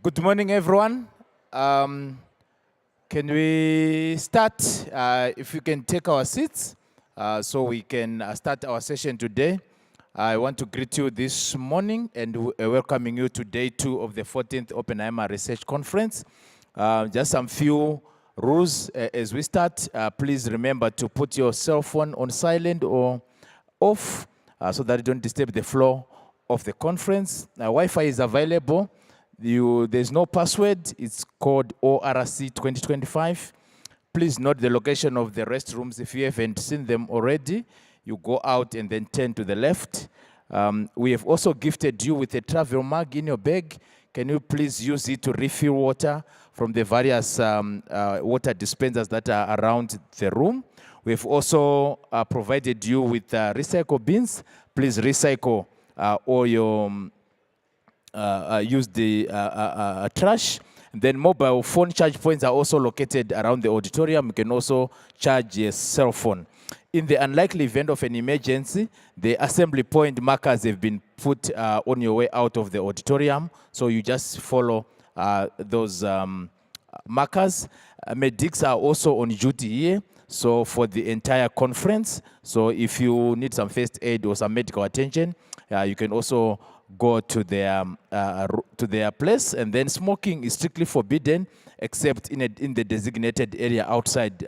Good morning, everyone. Can we start? If you can take our seats so we can start our session today. I want to greet you this morning and welcoming you to day 2 of the 14th Oppenheimer Research Conference. Just some few rules as we start. Please remember to put your cell phone on silent or off so that you don't disturb the flow of the conference. Wi-Fi is available. There's no password. It's called ORC 2025. Please note the location of the restrooms. If you haven't seen them already, you go out and then turn to the left. We have also gifted you with a travel mug in your bag. Can you please use it to refill water from the various water dispensers that are around the room? We've also provided you with recycle bins. Please recycle all your use the trash. And then mobile phone charge points are also located around the auditorium. You can also charge your cell phone. In the unlikely event of an emergency, the assembly point markers have been put on your way out of the auditorium. So you just follow those markers. Medics are also on duty here. So for the entire conference. So if you need some first aid or some medical attention, you can also go to their place. And then smoking is strictly forbidden except in the designated area outside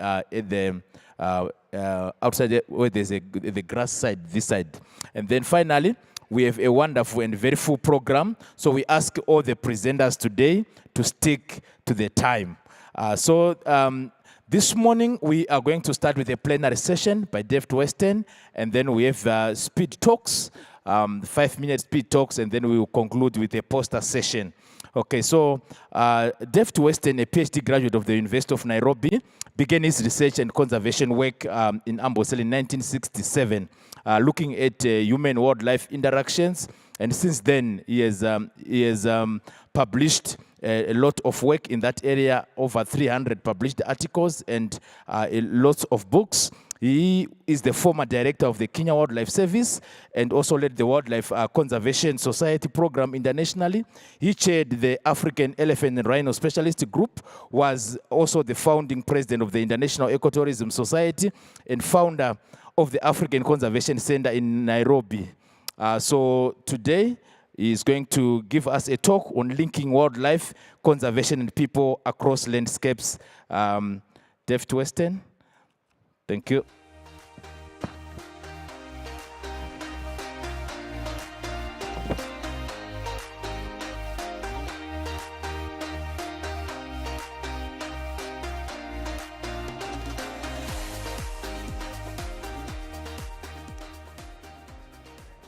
outside where there's the grass side, this side. And then finally, we have a wonderful and very full program. So we ask all the presenters today to stick to the time. This morning, we are going to start with a plenary session by Deft Western, and then we have speed talks, 5-minute speed talks, and then we will conclude with a poster session. Okay, so Deft Western, a PhD graduate of the University of Nairobi, began his research and conservation work in Amboseli in 1967, looking at human-wildlife interactions. And since then, he has published a lot of work in that area, over 300 published articles and lots of books. He is the former director of the Kenya Wildlife Service and also led the Wildlife Conservation Society program internationally. He chaired the African Elephant and Rhino Specialist Group, was also the founding president of the International Ecotourism Society and founder of the African Conservation Center in Nairobi. So today, he is going to give us a talk on linking wildlife conservation and people across landscapes. Deft Western, thank you.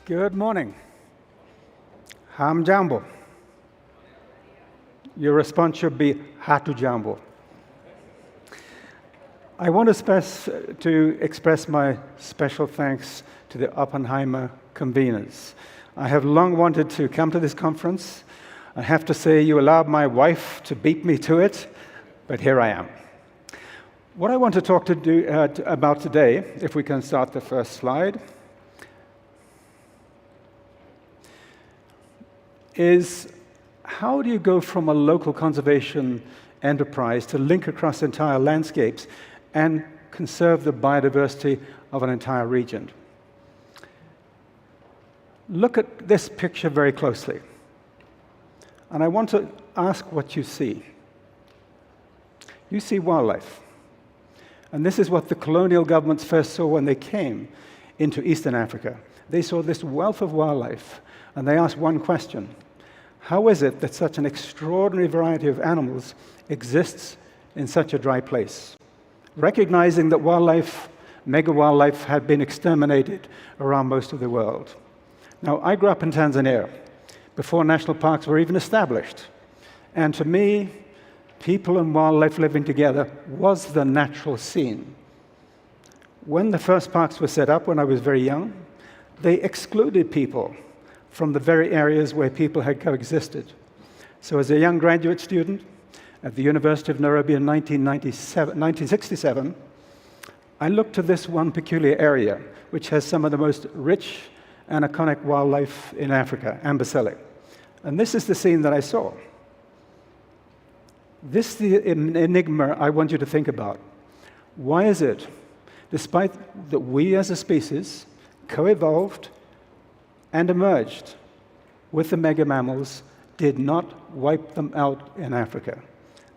Good morning. Hamjambo. Your response should be Hatujambo. I want to express my special thanks to the Oppenheimer conveners. I have long wanted to come to this conference. I have to say you allowed my wife to beat me to it, but here I am. What I want to talk about today, if we can start the first slide, is how do you go from a local conservation enterprise to link across entire landscapes and conserve the biodiversity of an entire region? Look at this picture very closely. And I want to ask what you see. You see wildlife. And this is what the colonial governments first saw when they came into Eastern Africa. They saw this wealth of wildlife, and they asked one question: how is it that such an extraordinary variety of animals exists in such a dry place? Recognizing that mega wildlife had been exterminated around most of the world. Now, I grew up in Tanzania before national parks were even established. And to me, people and wildlife living together was the natural scene. When the first parks were set up, when I was very young, they excluded people from the very areas where people had coexisted. So as a young graduate student at the University of Nairobi in 1967, I looked to this one peculiar area, which has some of the most rich and iconic wildlife in Africa, Amboseli. And this is the scene that I saw. This is the enigma I want you to think about. Why is it, despite that we as a species co-evolved and emerged with the mega mammals, did not wipe them out in Africa?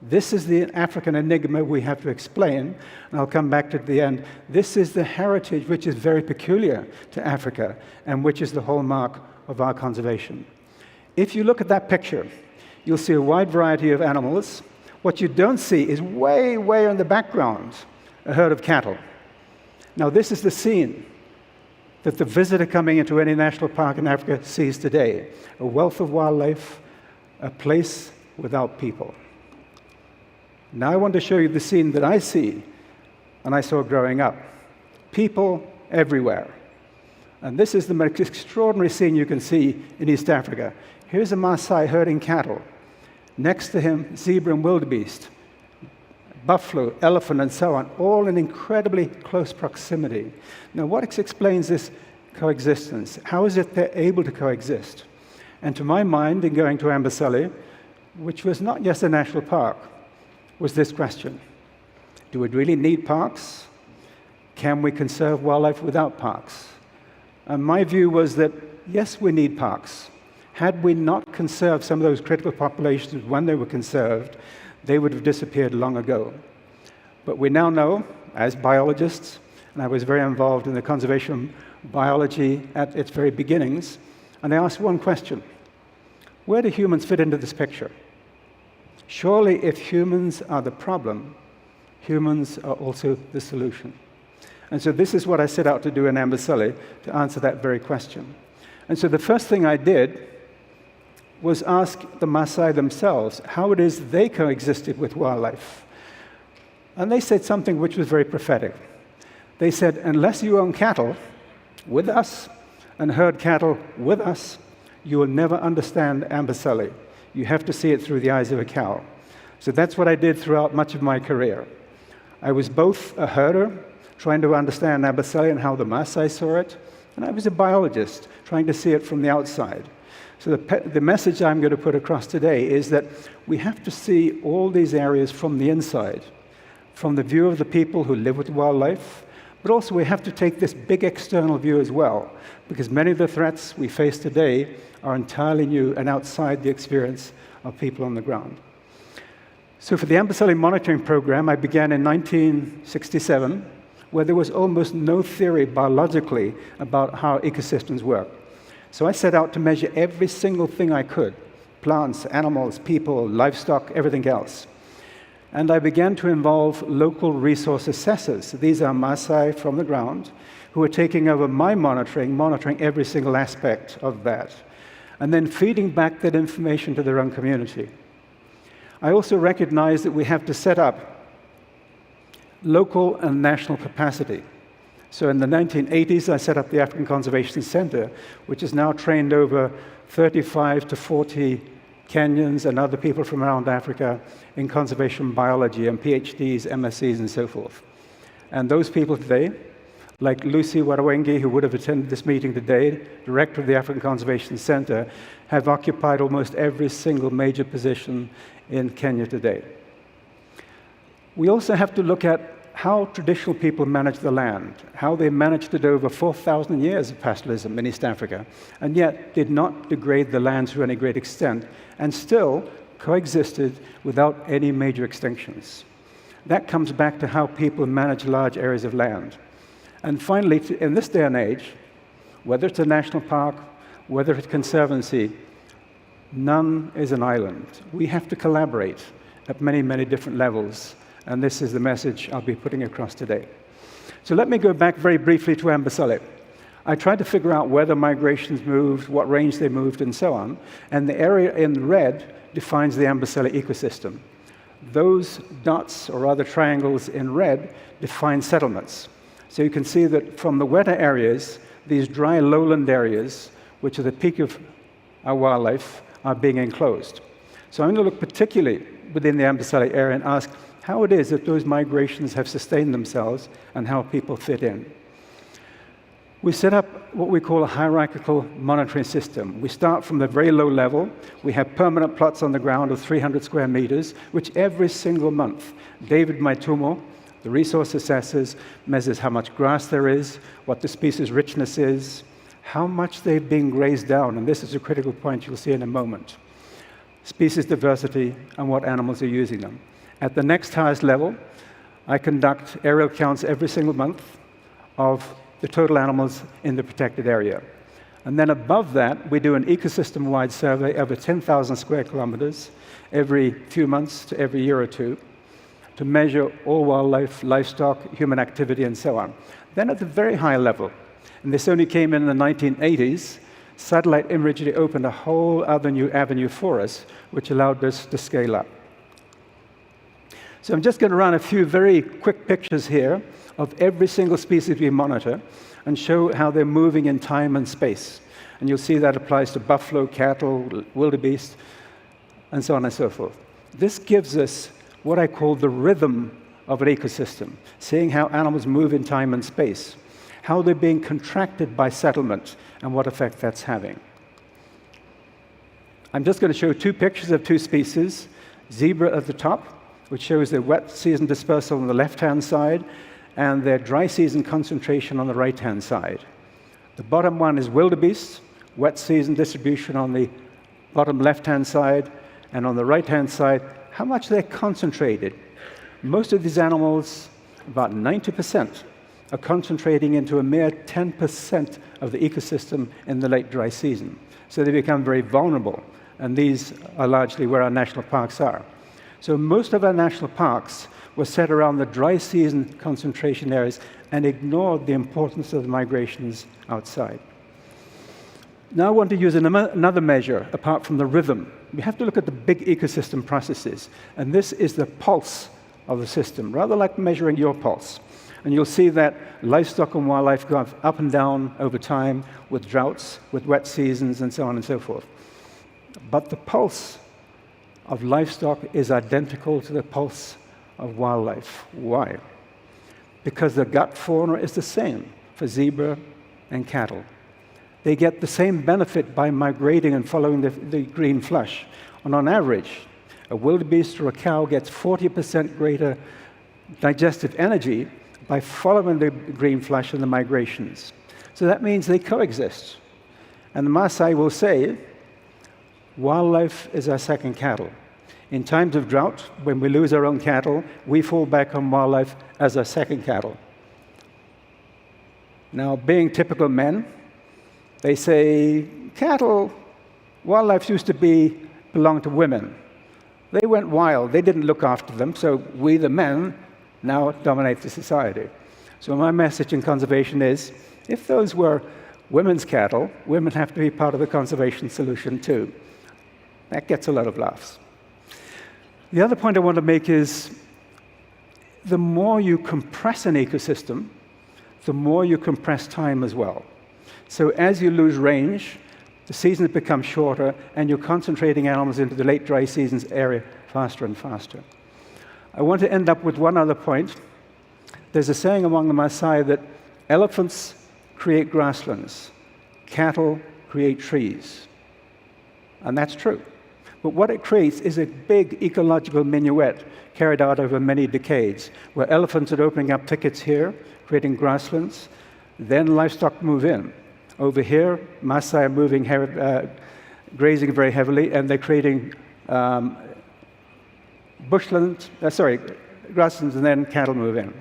This is the African enigma we have to explain, and I'll come back to it at the end. This is the heritage which is very peculiar to Africa and which is the hallmark of our conservation. If you look at that picture, you'll see a wide variety of animals. What you don't see is way, way in the background, a herd of cattle. Now, this is the scene that the visitor coming into any national park in Africa sees today. A wealth of wildlife, a place without people. Now I want to show you the scene that I see and I saw growing up. People everywhere. And this is the most extraordinary scene you can see in East Africa. Here's a Maasai herding cattle. Next to him, zebra and wildebeest, buffalo, elephant, and so on, all in incredibly close proximity. Now, what explains this coexistence? How is it they're able to coexist? And to my mind, in going to Amboseli, which was not just a national park, was this question: do we really need parks? Can we conserve wildlife without parks? And my view was that, yes, we need parks. Had we not conserved some of those critical populations when they were conserved, they would have disappeared long ago. But we now know, as biologists, and I was very involved in the conservation biology at its very beginnings, and I asked one question: where do humans fit into this picture? Surely, if humans are the problem, humans are also the solution. And so this is what I set out to do in Amboseli, to answer that very question. And so the first thing I did was ask the Maasai themselves how it is they coexisted with wildlife. And they said something which was very prophetic. They said, unless you own cattle with us and herd cattle with us, you will never understand Amboseli. You have to see it through the eyes of a cow. So that's what I did throughout much of my career. I was both a herder, trying to understand Amboseli and how the Maasai saw it, and I was a biologist, trying to see it from the outside. So the message I'm going to put across today is that we have to see all these areas from the inside, from the view of the people who live with wildlife, but also we have to take this big external view as well, because many of the threats we face today are entirely new and outside the experience of people on the ground. So for the Amboseli monitoring program, I began in 1967, where there was almost no theory biologically about how ecosystems work. So I set out to measure every single thing I could: plants, animals, people, livestock, everything else. And I began to involve local resource assessors. These are Maasai from the ground who are taking over my monitoring every single aspect of that, and then feeding back that information to their own community. I also recognize that we have to set up local and national capacity. So in the 1980s, I set up the African Conservation Center, which has now trained over 35 to 40 Kenyans and other people from around Africa in conservation biology, and PhDs, MScs, and so forth. And those people today, like Lucy Warawengi, who would have attended this meeting today, director of the African Conservation Center, have occupied almost every single major position in Kenya today. We also have to look at how traditional people manage the land, how they managed it over 4,000 years of pastoralism in East Africa, and yet did not degrade the lands to any great extent, and still coexisted without any major extinctions. That comes back to how people manage large areas of land. And finally, in this day and age, whether it's a national park, whether it's a conservancy, none is an island. We have to collaborate at many, many different levels. And this is the message I'll be putting across today. So let me go back very briefly to Amboseli. I tried to figure out where the migrations moved, what range they moved, and so on. And the area in red defines the Amboseli ecosystem. Those dots, or rather triangles in red, define settlements. So you can see that from the wetter areas, these dry lowland areas, which are the peak of our wildlife, are being enclosed. So I'm going to look particularly within the Amboseli area and ask how it is that those migrations have sustained themselves and how people fit in. We set up what we call a hierarchical monitoring system. We start from the very low level. We have permanent plots on the ground of 300 square meters, which every single month, David Maitumo, the resource assessors, measures how much grass there is, what the species richness is, how much they've been grazed down, and this is a critical point you'll see in a moment. Species diversity and what animals are using them. At the next highest level, I conduct aerial counts every single month of the total animals in the protected area. And then above that, we do an ecosystem-wide survey over 10,000 square kilometers every few months to every year or two to measure all wildlife, livestock, human activity, and so on. Then at the very high level, and this only came in the 1980s, satellite imagery opened a whole other new avenue for us, which allowed us to scale up. So I'm just going to run a few very quick pictures here of every single species we monitor and show how they're moving in time and space. And you'll see that applies to buffalo, cattle, wildebeest, and so on and so forth. This gives us what I call the rhythm of an ecosystem, seeing how animals move in time and space, how they're being contracted by settlement, and what effect that's having. I'm just going to show two pictures of two species, zebra at the top, which shows their wet season dispersal on the left-hand side, and their dry season concentration on the right-hand side. The bottom one is wildebeest, wet season distribution on the bottom left-hand side, and on the right-hand side, how much they're concentrated. Most of these animals, about 90%, are concentrating into a mere 10% of the ecosystem in the late dry season. So they become very vulnerable, and these are largely where our national parks are. So most of our national parks were set around the dry season concentration areas and ignored the importance of the migrations outside. Now I want to use another measure apart from the rhythm. We have to look at the big ecosystem processes, and this is the pulse of the system, rather like measuring your pulse. And you'll see that livestock and wildlife go up and down over time with droughts, with wet seasons, and so on and so forth. But the pulse of livestock is identical to the pulse of wildlife. Why? Because the gut fauna is the same for zebra and cattle. They get the same benefit by migrating and following the green flush. And on average, a wildebeest or a cow gets 40% greater digestive energy by following the green flush and the migrations. So that means they coexist. And the Maasai will say, wildlife is our second cattle. In times of drought, when we lose our own cattle, we fall back on wildlife as our second cattle. Now, being typical men, they say, cattle, wildlife used to belong to women. They went wild. They didn't look after them, so we, the men, now dominate the society. So my message in conservation is, if those were women's cattle, women have to be part of the conservation solution too. That gets a lot of laughs. The other point I want to make is, the more you compress an ecosystem, the more you compress time as well. So as you lose range, the seasons become shorter, and you're concentrating animals into the late dry seasons area faster and faster. I want to end up with one other point. There's a saying among the Maasai that elephants create grasslands, cattle create trees. And that's true. But what it creates is a big ecological minuet carried out over many decades, where elephants are opening up thickets here, creating grasslands, then livestock move in. Over here, Maasai are moving, grazing very heavily, and they're creating grasslands, and then cattle move in.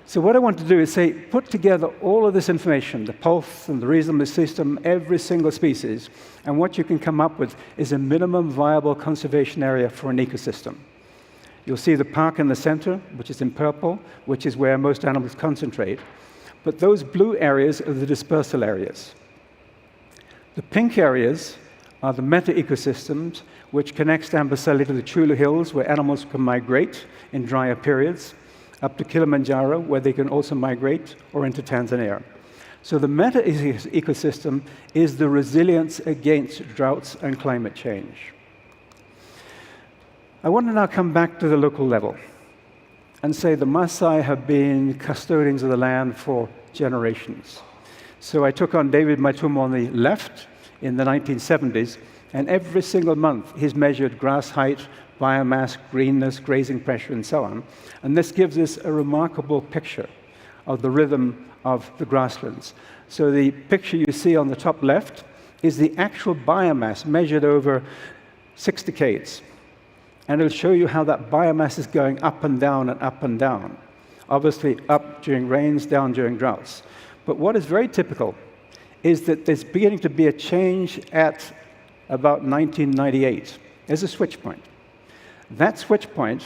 So what I want to do is say, put together all of this information, the pulse and the rhythm, the system, every single species, and what you can come up with is a minimum viable conservation area for an ecosystem. You'll see the park in the center, which is in purple, which is where most animals concentrate. But those blue areas are the dispersal areas. The pink areas are the meta-ecosystems, which connects Amboseli to the Chulu Hills, where animals can migrate in drier periods, up to Kilimanjaro, where they can also migrate, or into Tanzania. So the meta-ecosystem is the resilience against droughts and climate change. I want to now come back to the local level and say the Maasai have been custodians of the land for generations. So I took on David Maitum on the left in the 1970s, and every single month he's measured grass height, biomass, greenness, grazing pressure, and so on. And this gives us a remarkable picture of the rhythm of the grasslands. So the picture you see on the top left is the actual biomass measured over 6 decades. And it'll show you how that biomass is going up and down and up and down. Obviously, up during rains, down during droughts. But what is very typical is that there's beginning to be a change at about 1998. There's a switch point. That switch point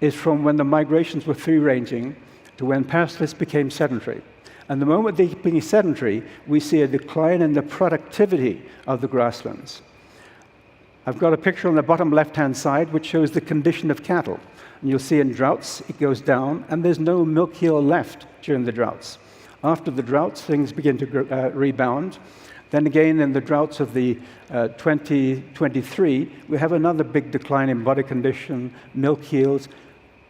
is from when the migrations were free-ranging to when pastoralists became sedentary. And the moment they became sedentary, we see a decline in the productivity of the grasslands. I've got a picture on the bottom left-hand side which shows the condition of cattle. And you'll see in droughts, it goes down, and there's no milk yield left during the droughts. After the droughts, things begin to rebound. Then again, in the droughts of the 2023, we have another big decline in body condition, milk yields,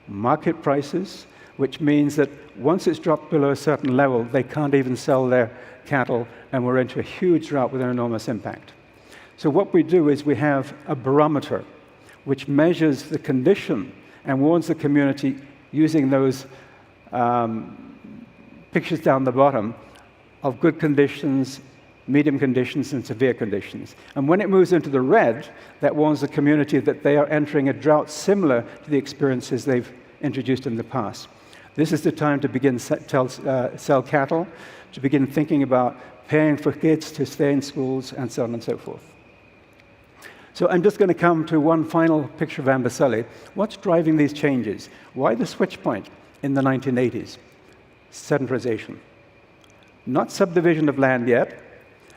market prices, which means that once it's dropped below a certain level, they can't even sell their cattle, and we're into a huge drought with an enormous impact. So what we do is we have a barometer which measures the condition and warns the community using those pictures down the bottom of good conditions, medium conditions, and severe conditions. And when it moves into the red, that warns the community that they are entering a drought similar to the experiences they've introduced in the past. This is the time to begin sell cattle, to begin thinking about paying for kids to stay in schools, and so on and so forth. So I'm just going to come to one final picture of Amboseli. What's driving these changes? Why the switch point in the 1980s? Sedentarization. Not subdivision of land yet,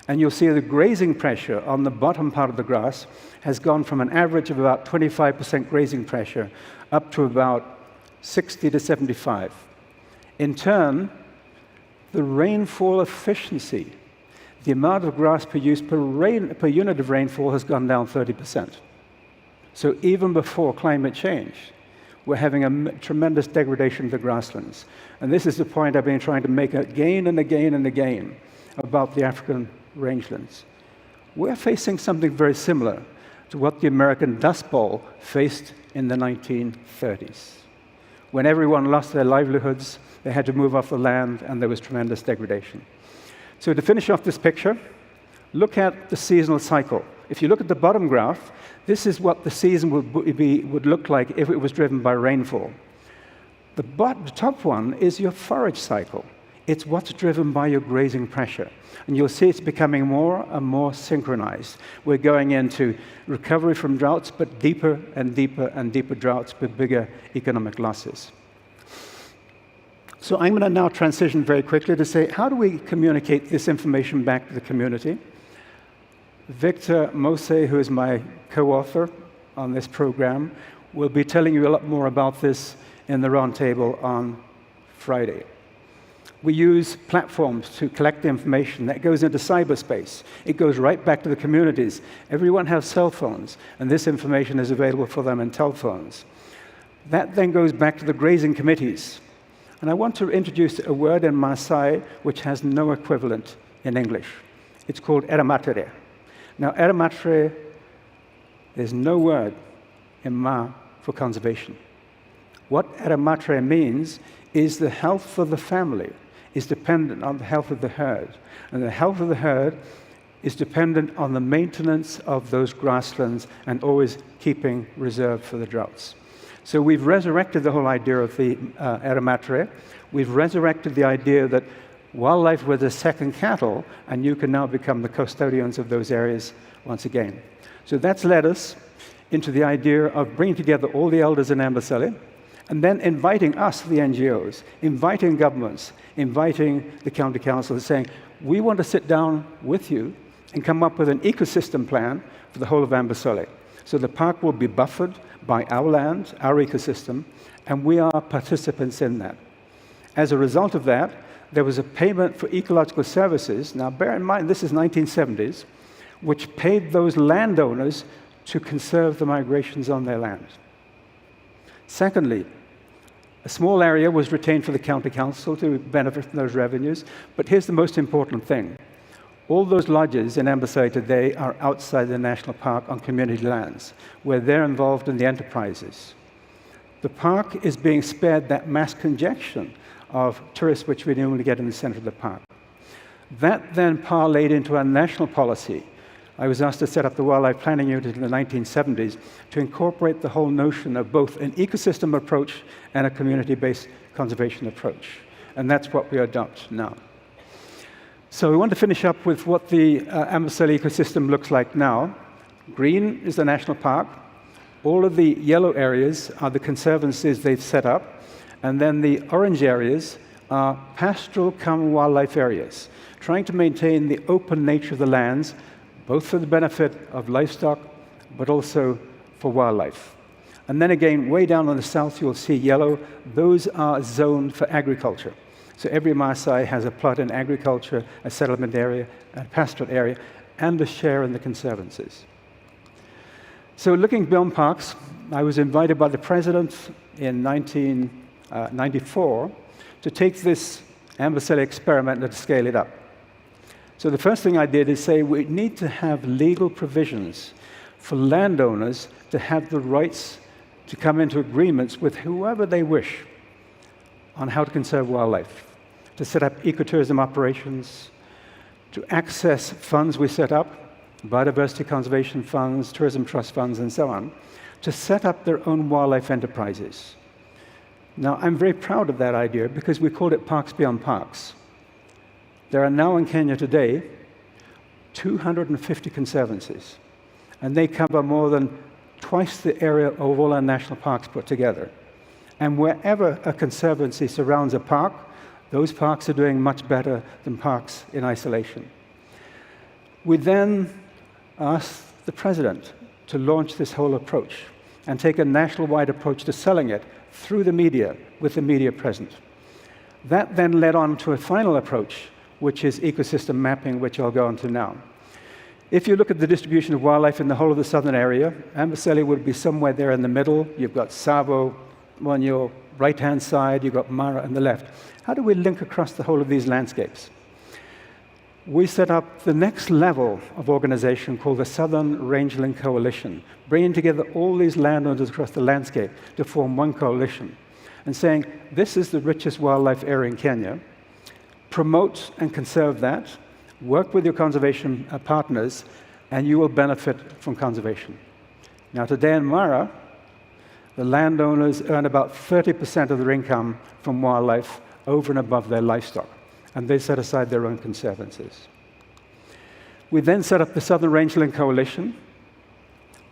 and you'll see the grazing pressure on the bottom part of the grass has gone from an average of about 25% grazing pressure up to about 60 to 75. In turn, the rainfall efficiency, the amount of grass produced per unit of rainfall has gone down 30%. So even before climate change, we're having a tremendous degradation of the grasslands. And this is the point I've been trying to make again and again and again about the African rangelands. We're facing something very similar to what the American Dust Bowl faced in the 1930s. When everyone lost their livelihoods, they had to move off the land, and there was tremendous degradation. So to finish off this picture, look at the seasonal cycle. If you look at the bottom graph, this is what the season would look like if it was driven by rainfall. The top one is your forage cycle. It's what's driven by your grazing pressure. And you'll see it's becoming more and more synchronized. We're going into recovery from droughts, but deeper and deeper and deeper droughts with bigger economic losses. So I'm going to now transition very quickly to say, how do we communicate this information back to the community? Victor Mose, who is my co-author on this program, will be telling you a lot more about this in the roundtable on Friday. We use platforms to collect the information that goes into cyberspace. It goes right back to the communities. Everyone has cell phones, and this information is available for them in telephones. That then goes back to the grazing committees. And I want to introduce a word in Maasai which has no equivalent in English. It's called eramatre. Now, eramatre, there's no word in Ma for conservation. What eramatre means is the health of the family is dependent on the health of the herd. And the health of the herd is dependent on the maintenance of those grasslands and always keeping reserve for the droughts. So we've resurrected the whole idea of the eramatre. We've resurrected the idea that wildlife were the second cattle, and you can now become the custodians of those areas once again. So that's led us into the idea of bringing together all the elders in Amboseli, and then inviting us, the NGOs, inviting governments, inviting the county council, saying, we want to sit down with you and come up with an ecosystem plan for the whole of Amboseli. So the park will be buffered by our land, our ecosystem, and we are participants in that. As a result of that, there was a payment for ecological services. Now, bear in mind, this is 1970s, which paid those landowners to conserve the migrations on their land. Secondly, A small area was retained for the county council to benefit from those revenues. But here's the most important thing. All those lodges in Amboseli today are outside the national park on community lands, where they're involved in the enterprises. The park is being spared that mass congestion of tourists which we normally get in the center of the park. That then parlayed into a national policy. I was asked to set up the Wildlife Planning Unit in the 1970s to incorporate the whole notion of both an ecosystem approach and a community-based conservation approach. And that's what we adopt now. So we want to finish up with what the Amboseli ecosystem looks like now. Green is the national park. All of the yellow areas are the conservancies they've set up. And then the orange areas are pastoral common wildlife areas, trying to maintain the open nature of the lands, both for the benefit of livestock, but also for wildlife. And then again, way down on the south, you'll see yellow. Those are zoned for agriculture. So every Maasai has a plot in agriculture, a settlement area, a pastoral area, and a share in the conservancies. So looking beyond parks, I was invited by the president in 1994 to take this Amboseli experiment and to scale it up. So the first thing I did is say we need to have legal provisions for landowners to have the rights to come into agreements with whoever they wish on how to conserve wildlife, to set up ecotourism operations, to access funds we set up, biodiversity conservation funds, tourism trust funds, and so on, to set up their own wildlife enterprises. Now, I'm very proud of that idea because we called it Parks Beyond Parks. There are now in Kenya today 250 conservancies, and they cover more than twice the area of all our national parks put together. And wherever a conservancy surrounds a park, those parks are doing much better than parks in isolation. We then asked the president to launch this whole approach and take a national-wide approach to selling it through the media, with the media present. That then led on to a final approach, which is ecosystem mapping, which I'll go on to now. If you look at the distribution of wildlife in the whole of the southern area, Amboseli would be somewhere there in the middle. You've got Tsavo on your right-hand side, you've got Mara on the left. How do we link across the whole of these landscapes? We set up the next level of organization called the Southern Rangeland Coalition, bringing together all these landowners across the landscape to form one coalition and saying, this is the richest wildlife area in Kenya. Promote and conserve that, work with your conservation partners, and you will benefit from conservation. Now, today in Mara, the landowners earn about 30% of their income from wildlife over and above their livestock, and they set aside their own conservancies. We then set up the Southern Rangeland Coalition,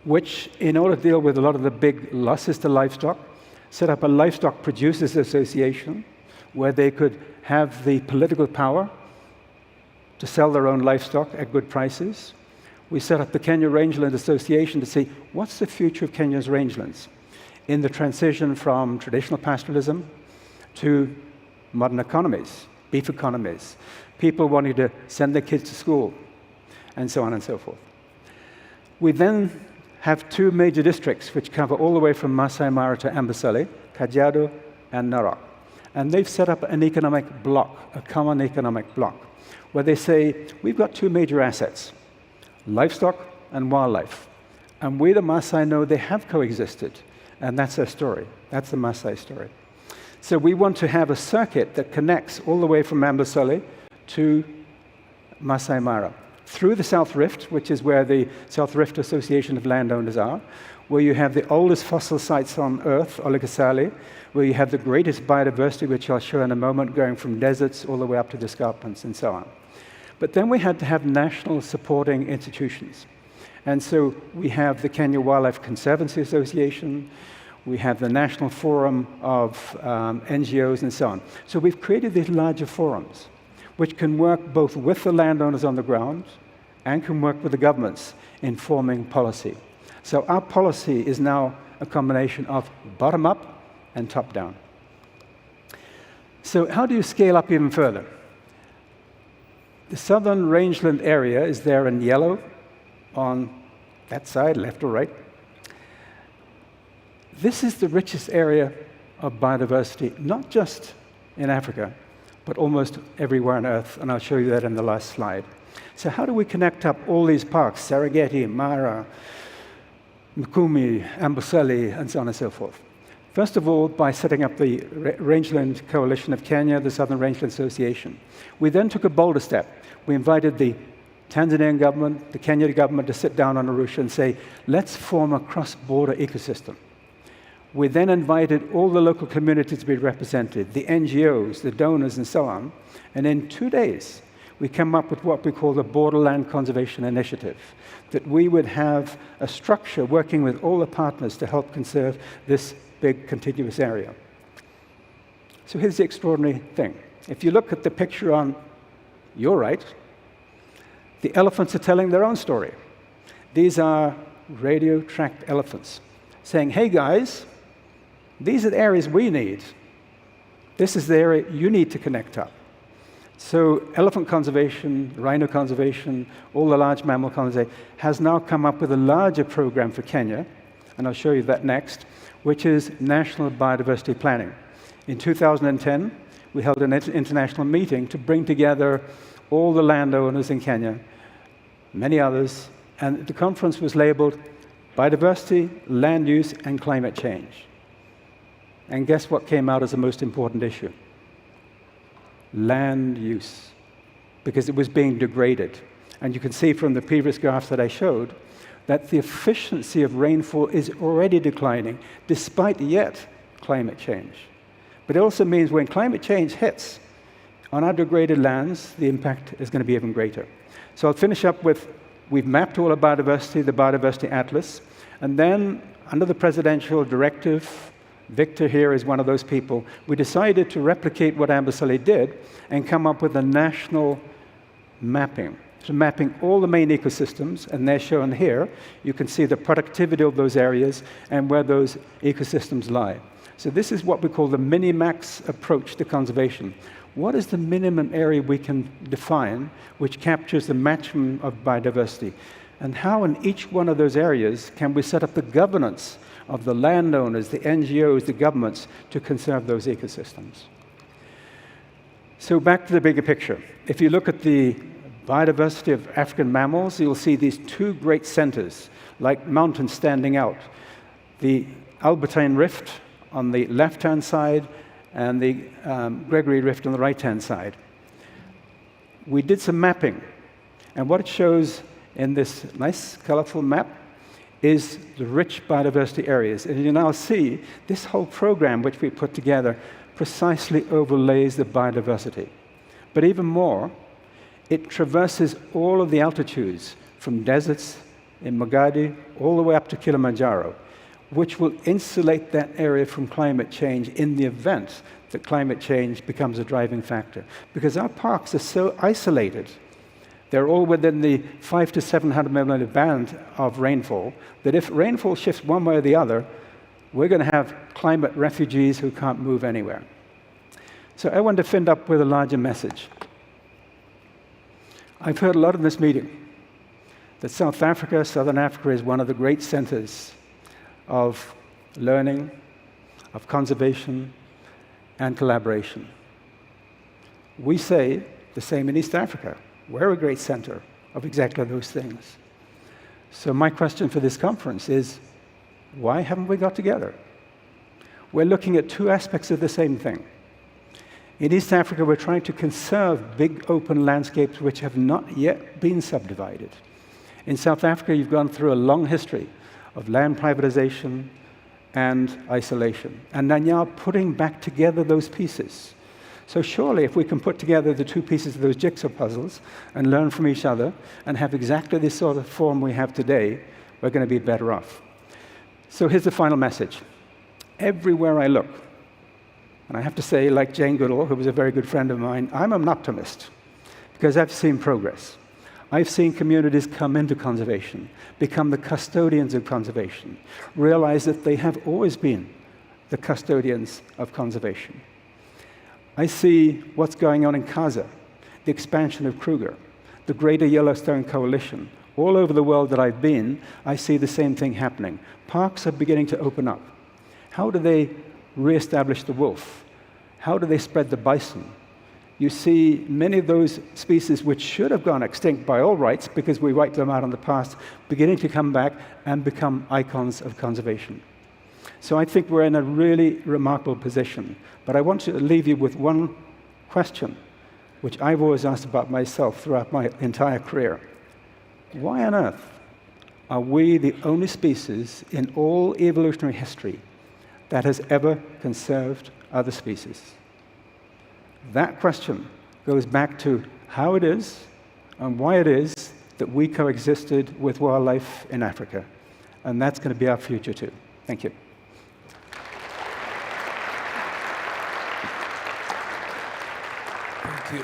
which, in order to deal with a lot of the big losses to livestock, set up a livestock producers association where they could have the political power to sell their own livestock at good prices. We set up the Kenya Rangeland Association to see what's the future of Kenya's rangelands in the transition from traditional pastoralism to modern economies, beef economies, people wanting to send their kids to school, and so on and so forth. We then have two major districts which cover all the way from Masai Mara to Amboseli, Kajiado and Narok. And they've set up an economic bloc, a common economic bloc, where they say, we've got two major assets, livestock and wildlife. And we, the Maasai, know they have coexisted, and that's their story. That's the Maasai story. So we want to have a circuit that connects all the way from Amboseli to Masai Mara, through the South Rift, which is where the South Rift Association of Landowners are, where you have the oldest fossil sites on Earth, Oligocele, where you have the greatest biodiversity, which I'll show in a moment, going from deserts all the way up to the escarpments and so on. But then we had to have national supporting institutions. And so we have the Kenya Wildlife Conservancy Association, we have the National Forum of NGOs and so on. So we've created these larger forums, which can work both with the landowners on the ground and can work with the governments in forming policy. So our policy is now a combination of bottom-up and top-down. So how do you scale up even further? The southern rangeland area is there in yellow on that side, left or right. This is the richest area of biodiversity, not just in Africa, but almost everywhere on Earth, and I'll show you that in the last slide. So how do we connect up all these parks, Serengeti, Mara, Mikumi, Amboseli, and so on and so forth? First of all, by setting up the Rangeland Coalition of Kenya, the Southern Rangeland Association. We then took a bolder step. We invited the Tanzanian government, the Kenyan government to sit down on Arusha and say, let's form a cross-border ecosystem. We then invited all the local communities to be represented, the NGOs, the donors, and so on. And in 2 days, we came up with what we call the Borderland Conservation Initiative, that we would have a structure working with all the partners to help conserve this big contiguous area. So here's the extraordinary thing. If you look at the picture on your right, the elephants are telling their own story. These are radio-tracked elephants saying, hey guys, these are the areas we need. This is the area you need to connect up. So elephant conservation, rhino conservation, all the large mammal conservation has now come up with a larger program for Kenya, and I'll show you that next, which is National Biodiversity Planning. In 2010, we held an international meeting to bring together all the landowners in Kenya, many others, and the conference was labeled Biodiversity, Land Use, and Climate Change. And guess what came out as the most important issue? Land use, because it was being degraded. And you can see from the previous graph that I showed that the efficiency of rainfall is already declining, despite yet climate change. But it also means when climate change hits on our degraded lands, the impact is going to be even greater. So I'll finish up with, we've mapped all of biodiversity, the Biodiversity Atlas, and then under the presidential directive, Victor here is one of those people, we decided to replicate what Amboseli did and come up with a national mapping. So mapping all the main ecosystems, and they're shown here. You can see the productivity of those areas and where those ecosystems lie. So this is what we call the minimax approach to conservation. What is the minimum area we can define which captures the maximum of biodiversity? And how in each one of those areas can we set up the governance of the landowners, the NGOs, the governments to conserve those ecosystems? So back to the bigger picture. If you look at the biodiversity of African mammals, you'll see these two great centers, like mountains standing out. The Albertine Rift on the left-hand side and the Gregory Rift on the right-hand side. We did some mapping, and what it shows in this nice, colorful map is the rich biodiversity areas. And you now see this whole program which we put together precisely overlays the biodiversity. But even more, it traverses all of the altitudes from deserts in Magadi all the way up to Kilimanjaro, which will insulate that area from climate change in the event that climate change becomes a driving factor. Because our parks are so isolated, they're all within the 500 to 700 millimeter band of rainfall, that if rainfall shifts one way or the other, we're going to have climate refugees who can't move anywhere. So I want to finish up with a larger message. I've heard a lot in this meeting that South Africa, Southern Africa, is one of the great centers of learning, of conservation, and collaboration. We say the same in East Africa. We're a great center of exactly those things. So my question for this conference is, why haven't we got together? We're looking at two aspects of the same thing. In East Africa, we're trying to conserve big open landscapes which have not yet been subdivided. In South Africa, you've gone through a long history of land privatization and isolation, and now putting back together those pieces. So surely, if we can put together the two pieces of those jigsaw puzzles and learn from each other and have exactly this sort of form we have today, we're going to be better off. So here's the final message. Everywhere I look, and I have to say, like Jane Goodall, who was a very good friend of mine, I'm an optimist because I've seen progress. I've seen communities come into conservation, become the custodians of conservation, realize that they have always been the custodians of conservation. I see what's going on in Kaza, the expansion of Kruger, the Greater Yellowstone Coalition. All over the world that I've been, I see the same thing happening. Parks are beginning to open up. How do they re-establish the wolf? How do they spread the bison? You see many of those species which should have gone extinct by all rights because we wiped them out in the past, beginning to come back and become icons of conservation. So I think we're in a really remarkable position. But I want to leave you with one question, which I've always asked about myself throughout my entire career. Why on earth are we the only species in all evolutionary history that has ever conserved other species? That question goes back to how it is and why it is that we coexisted with wildlife in Africa. And that's going to be our future too. Thank you. Thank you.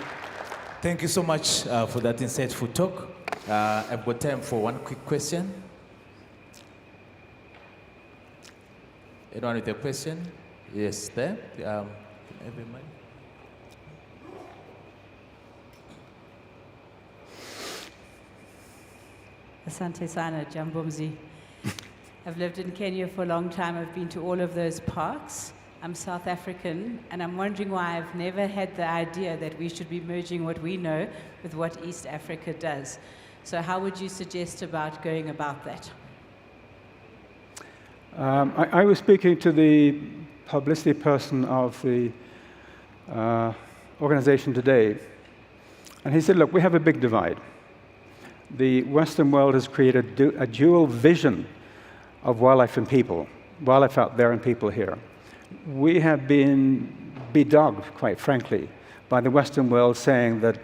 Thank you so much for that insightful talk. I've got time for one quick question. Anyone with a question? Yes, there. Everyone. Asante sana, Jambomzi. I've lived in Kenya for a long time. I've been to all of those parks. I'm South African, and I'm wondering why I've never had the idea that we should be merging what we know with what East Africa does. So how would you suggest about going about that? I was speaking to the publicity person of the organization today, and he said, look, we have a big divide. The Western world has created a dual vision of wildlife and people, wildlife out there and people here. We have been bedogged, quite frankly, by the Western world saying that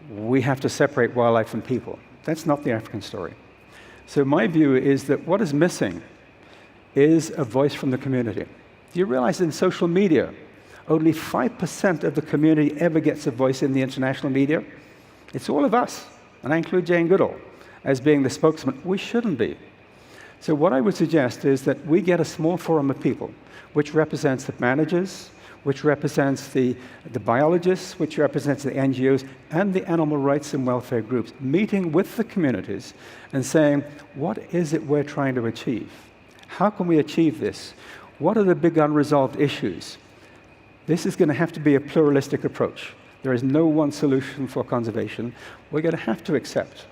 we have to separate wildlife and people. That's not the African story. So my view is that what is missing is a voice from the community. Do you realize in social media, only 5% of the community ever gets a voice in the international media? It's all of us. And I include Jane Goodall as being the spokesman. We shouldn't be. So what I would suggest is that we get a small forum of people, which represents the managers, which represents the biologists, which represents the NGOs, and the animal rights and welfare groups, meeting with the communities and saying, what is it we're trying to achieve? How can we achieve this? What are the big unresolved issues? This is going to have to be a pluralistic approach. There is no one solution for conservation. We're going to have to accept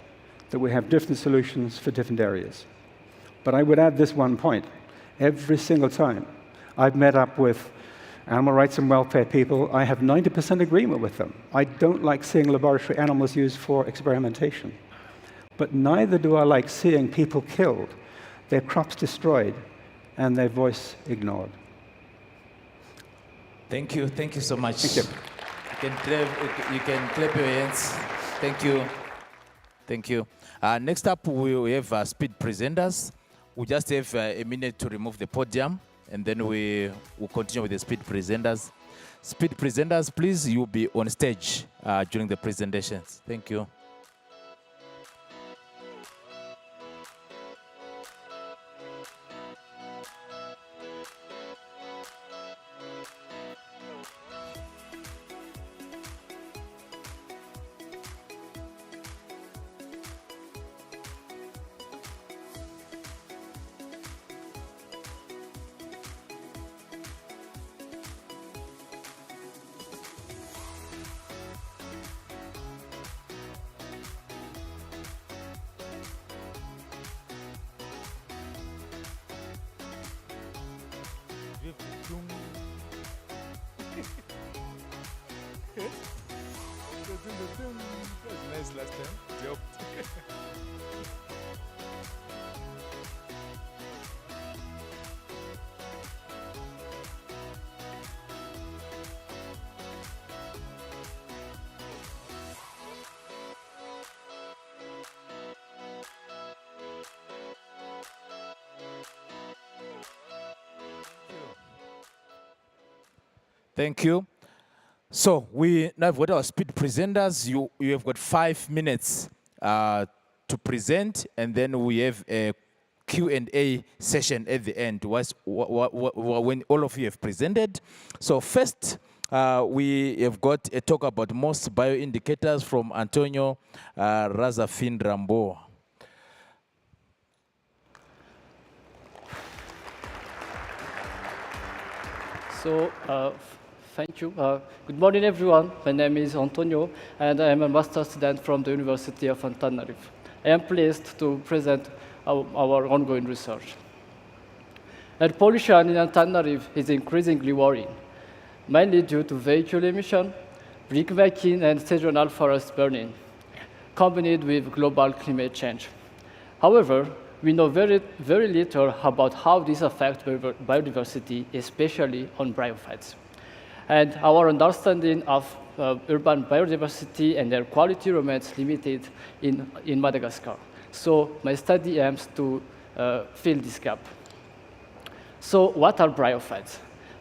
that we have different solutions for different areas. But I would add this one point. Every single time I've met up with animal rights and welfare people, I have 90% agreement with them. I don't like seeing laboratory animals used for experimentation. But neither do I like seeing people killed, their crops destroyed, and their voice ignored. Thank you. Thank you so much. Thank you. You can clap your hands. Thank you. Thank you. Next up, we have speed presenters. We just have a minute to remove the podium, and then we will continue with the speed presenters. Speed presenters, please, you'll be on stage during the presentations. Thank you. That was nice last time. Job. Thank you. So we now have got our speed presenters. You have got 5 minutes to present, and then we have a Q&A session at the end when all of you have presented. So first, we have got a talk about most bioindicators from Antonio Razafin Rambo. Thank you. Good morning, everyone. My name is Antonio, and I am a master's student from the University of Antananarivo. I am pleased to present our ongoing research. Air pollution in Antananarivo is increasingly worrying, mainly due to vehicle emission, brickmaking, and seasonal forest burning, combined with global climate change. However, we know very little about how this affects biodiversity, especially on bryophytes. And our understanding of urban biodiversity and air quality remains limited in Madagascar. So my study aims to fill this gap. So what are bryophytes?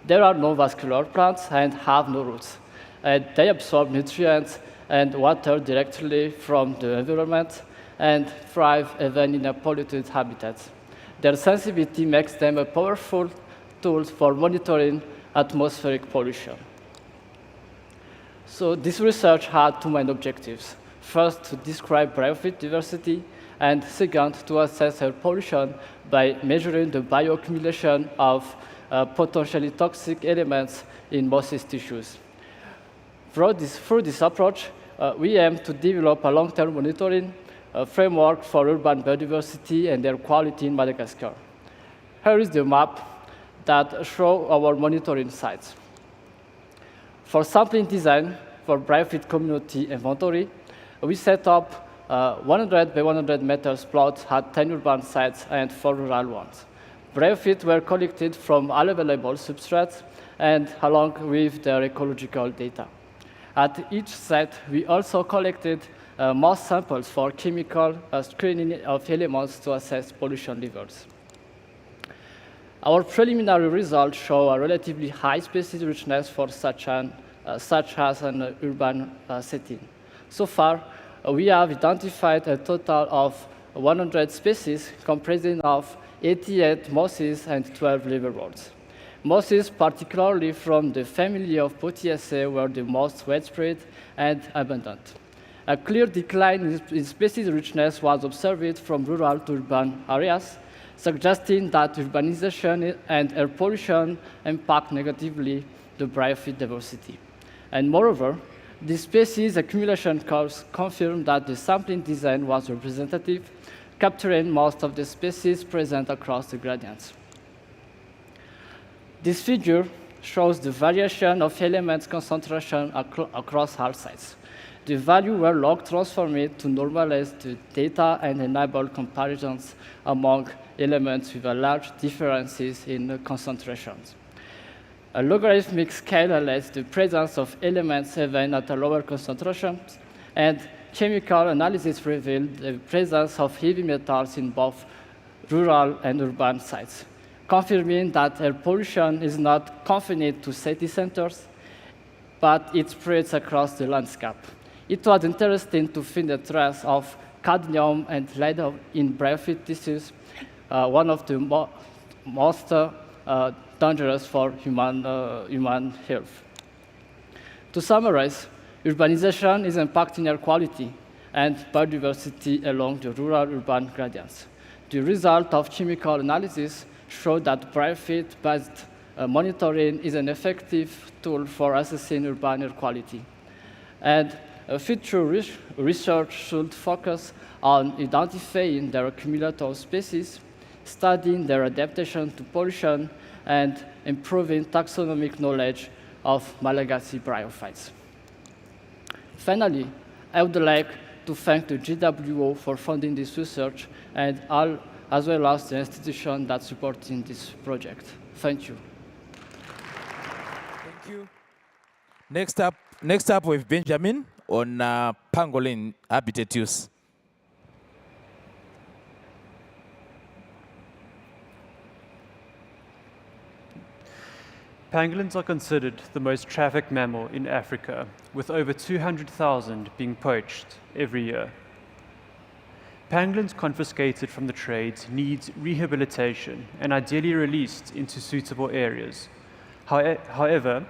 They are non-vascular plants and have no roots. They absorb nutrients and water directly from the environment and thrive even in a polluted habitat. Their sensitivity makes them a powerful tool for monitoring atmospheric pollution. So this research had two main objectives. First, to describe bryophyte diversity, and second, to assess air pollution by measuring the bioaccumulation of potentially toxic elements in mosses tissues. Through this approach, we aim to develop a long-term monitoring framework for urban biodiversity and air quality in Madagascar. Here is the map that shows our monitoring sites. For sampling design for bryophyte community inventory, we set up 100 by 100 meters plots at 10 urban sites and 4 rural ones. Bryophytes were collected from all available substrates and along with their ecological data. At each site, we also collected mass samples for chemical screening of elements to assess pollution levels. Our preliminary results show a relatively high species richness for such as an urban setting. So far, we have identified a total of 100 species comprising of 88 mosses and 12 liverworts. Mosses, particularly from the family of Potiaceae, were the most widespread and abundant. A clear decline in species richness was observed from rural to urban areas, suggesting that urbanization and air pollution impact negatively the bryophyte diversity. And moreover, the species accumulation curves confirm that the sampling design was representative, capturing most of the species present across the gradients. This figure shows the variation of elements concentration across all sites. The values were log transformed to normalize the data and enable comparisons among elements with large differences in concentrations. A logarithmic scale highlights the presence of elements even at a lower concentration, and chemical analysis revealed the presence of heavy metals in both rural and urban sites, confirming that air pollution is not confined to city centers, but it spreads across the landscape. It was interesting to find a trace of cadmium and lead in bryophyte tissues, one of the most dangerous for human health. To summarize, urbanization is impacting air quality and biodiversity along the rural-urban gradients. The result of chemical analysis showed that bryophyte-based monitoring is an effective tool for assessing urban air quality. And future research should focus on identifying their accumulator species, studying their adaptation to pollution, and improving taxonomic knowledge of Malagasy bryophytes. Finally, I would like to thank the GWO for funding this research and as well as the institution that's supporting this project. Thank you. Thank you. Next up with Benjamin on pangolin habitat use. Pangolins are considered the most trafficked mammal in Africa, with over 200,000 being poached every year. Pangolins confiscated from the trades need rehabilitation and ideally released into suitable areas. However,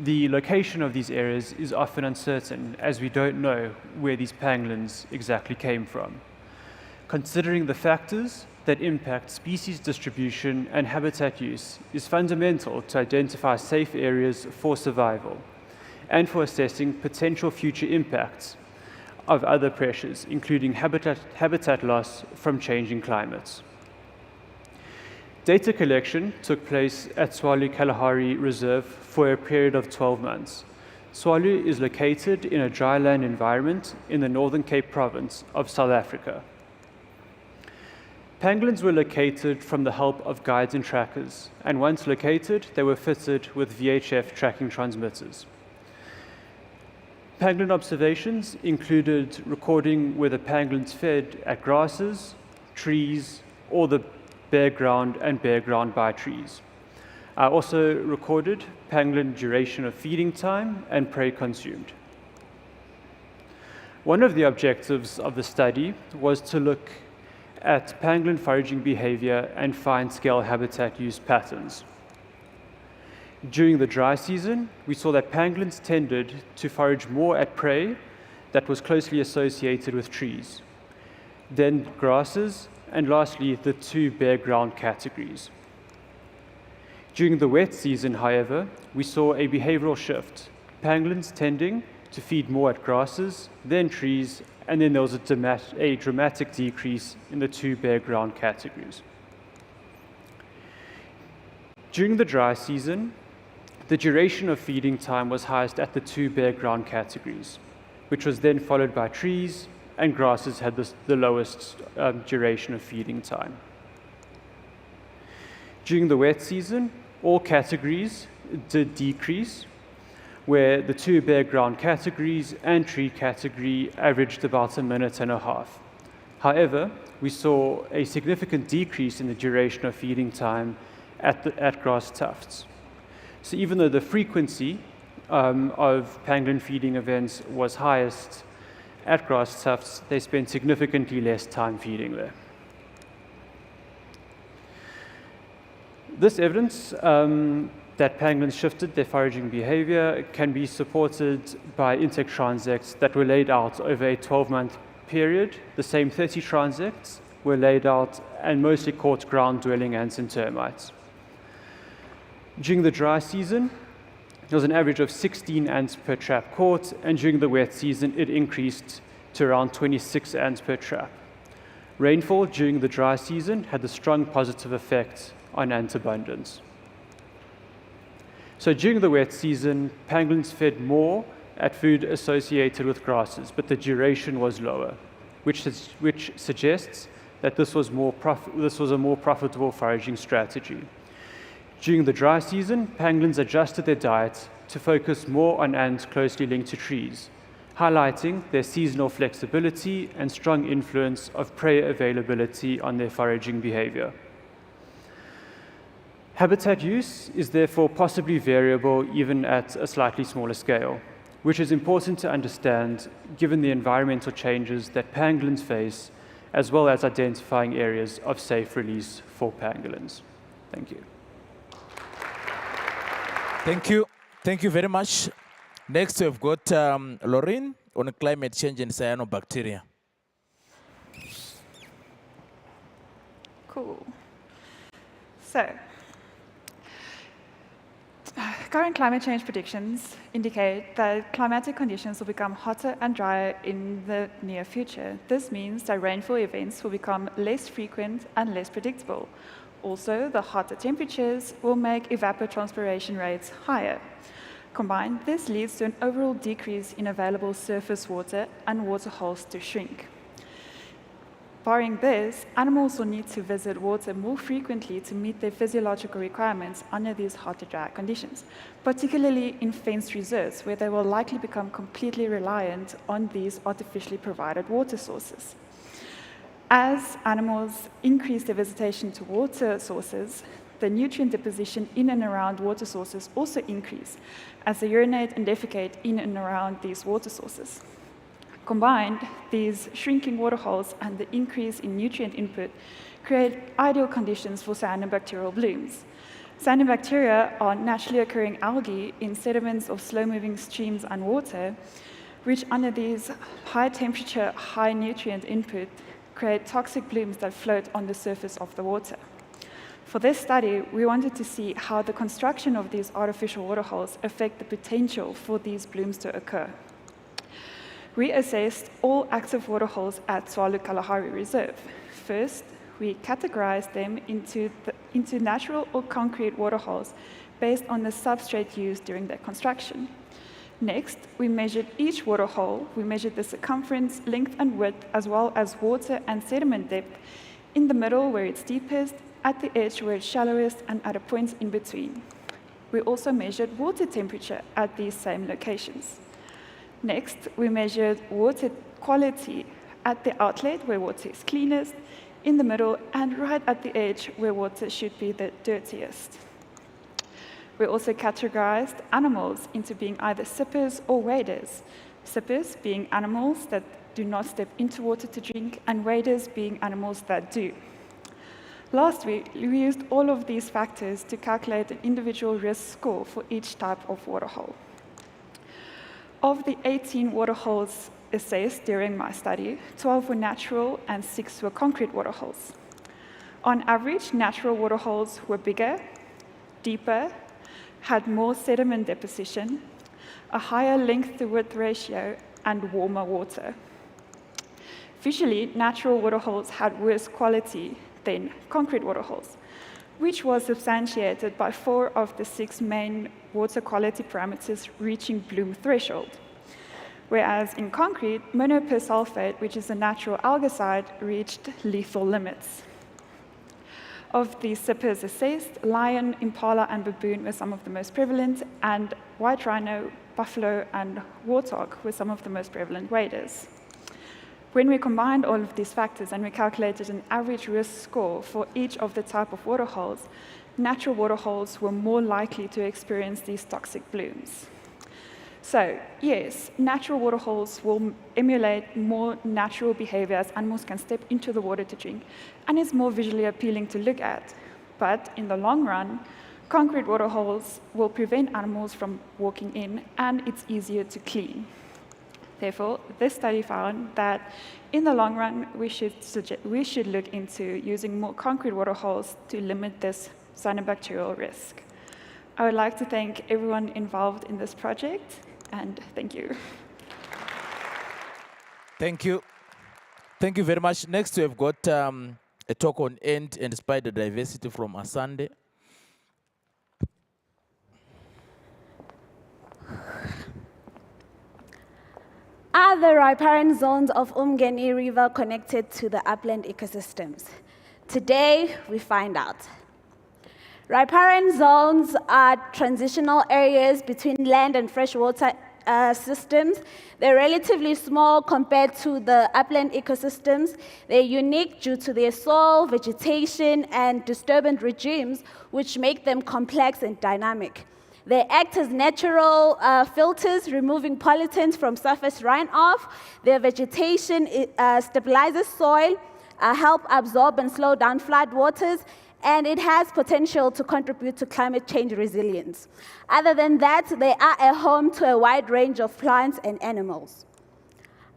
the location of these areas is often uncertain, as we don't know where these pangolins exactly came from. Considering the factors, that impact species distribution and habitat use is fundamental to identify safe areas for survival and for assessing potential future impacts of other pressures, including habitat loss from changing climates. Data collection took place at Swalu Kalahari Reserve for a period of 12 months. Swalu is located in a dryland environment in the Northern Cape province of South Africa. Pangolins were located from the help of guides and trackers, and once located, they were fitted with VHF tracking transmitters. Pangolin observations included recording whether pangolins fed at grasses, trees, or the bare ground and bare ground by trees. I also recorded pangolin duration of feeding time and prey consumed. One of the objectives of the study was to look at pangolin foraging behavior and fine-scale habitat use patterns. During the dry season, we saw that pangolins tended to forage more at prey that was closely associated with trees, then grasses, and lastly, the two bare ground categories. During the wet season, however, we saw a behavioral shift, pangolins tending to feed more at grasses, then trees, and then there was a dramatic decrease in the two bare ground categories. During the dry season, the duration of feeding time was highest at the two bare ground categories, which was then followed by trees, and grasses had the lowest duration of feeding time. During the wet season, all categories did decrease, where the two bare ground categories and tree category averaged about 1.5 minutes. However, we saw a significant decrease in the duration of feeding time at grass tufts. So even though the frequency of pangolin feeding events was highest at grass tufts, they spent significantly less time feeding there. This evidence that pangolins shifted their foraging behavior can be supported by insect transects that were laid out over a 12-month period. The same 30 transects were laid out and mostly caught ground-dwelling ants and termites. During the dry season, there was an average of 16 ants per trap caught, and during the wet season, it increased to around 26 ants per trap. Rainfall during the dry season had a strong positive effect on ant abundance. So during the wet season, pangolins fed more at food associated with grasses, but the duration was lower, which suggests that this was a more profitable foraging strategy. During the dry season, pangolins adjusted their diet to focus more on ants closely linked to trees, highlighting their seasonal flexibility and strong influence of prey availability on their foraging behavior. Habitat use is therefore possibly variable even at a slightly smaller scale, which is important to understand given the environmental changes that pangolins face, as well as identifying areas of safe release for pangolins. Thank you. Thank you. Thank you very much. Next, we've got Lorraine on climate change and cyanobacteria. Cool. So, current climate change predictions indicate that climatic conditions will become hotter and drier in the near future. This means that rainfall events will become less frequent and less predictable. Also, the hotter temperatures will make evapotranspiration rates higher. Combined, this leads to an overall decrease in available surface water and water holes to shrink. Barring this, animals will need to visit water more frequently to meet their physiological requirements under these hot to dry conditions, particularly in fenced reserves, where they will likely become completely reliant on these artificially provided water sources. As animals increase their visitation to water sources, the nutrient deposition in and around water sources also increase, as they urinate and defecate in and around these water sources. Combined, these shrinking water holes and the increase in nutrient input create ideal conditions for cyanobacterial blooms. Cyanobacteria are naturally occurring algae in sediments of slow-moving streams and water, which under these high temperature, high nutrient input create toxic blooms that float on the surface of the water. For this study, we wanted to see how the construction of these artificial waterholes affect the potential for these blooms to occur. We assessed all active waterholes at Tswalu Kalahari Reserve. First, we categorized them into natural or concrete waterholes based on the substrate used during their construction. Next, we measured each waterhole. We measured the circumference, length, and width, as well as water and sediment depth in the middle where it's deepest, at the edge where it's shallowest, and at a point in between. We also measured water temperature at these same locations. Next, we measured water quality at the outlet where water is cleanest, in the middle, and right at the edge where water should be the dirtiest. We also categorized animals into being either sippers or waders. Sippers being animals that do not step into water to drink, and waders being animals that do. Lastly, we used all of these factors to calculate an individual risk score for each type of waterhole. Of the 18 waterholes assessed during my study, 12 were natural and 6 were concrete waterholes. On average, natural waterholes were bigger, deeper, had more sediment deposition, a higher length-to-width ratio, and warmer water. Visually, natural waterholes had worse quality than concrete waterholes, which was substantiated by 4 of the 6 main water quality parameters reaching bloom threshold. Whereas in concrete, monopersulfate, which is a natural algicide, reached lethal limits. Of the sippers assessed, lion, impala, and baboon were some of the most prevalent, and white rhino, buffalo, and warthog were some of the most prevalent waders. When we combined all of these factors and we calculated an average risk score for each of the type of waterholes, natural waterholes were more likely to experience these toxic blooms. So, yes, natural waterholes will emulate more natural behavior as animals can step into the water to drink, and is more visually appealing to look at. But in the long run, concrete waterholes will prevent animals from walking in, and it's easier to clean. Therefore, this study found that in the long run, we should look into using more concrete waterholes to limit this cyanobacterial risk. I would like to thank everyone involved in this project, and thank you. Thank you. Thank you very much. Next, we have got a talk on end and spider diversity from Asande. Are the riparian zones of Umgeni River connected to the upland ecosystems? Today, we find out. Riparian zones are transitional areas between land and freshwater systems. They're relatively small compared to the upland ecosystems. They're unique due to their soil, vegetation, and disturbance regimes, which make them complex and dynamic. They act as natural filters, removing pollutants from surface runoff. Their vegetation stabilizes soil, help absorb and slow down floodwaters, and it has potential to contribute to climate change resilience. Other than that, they are a home to a wide range of plants and animals.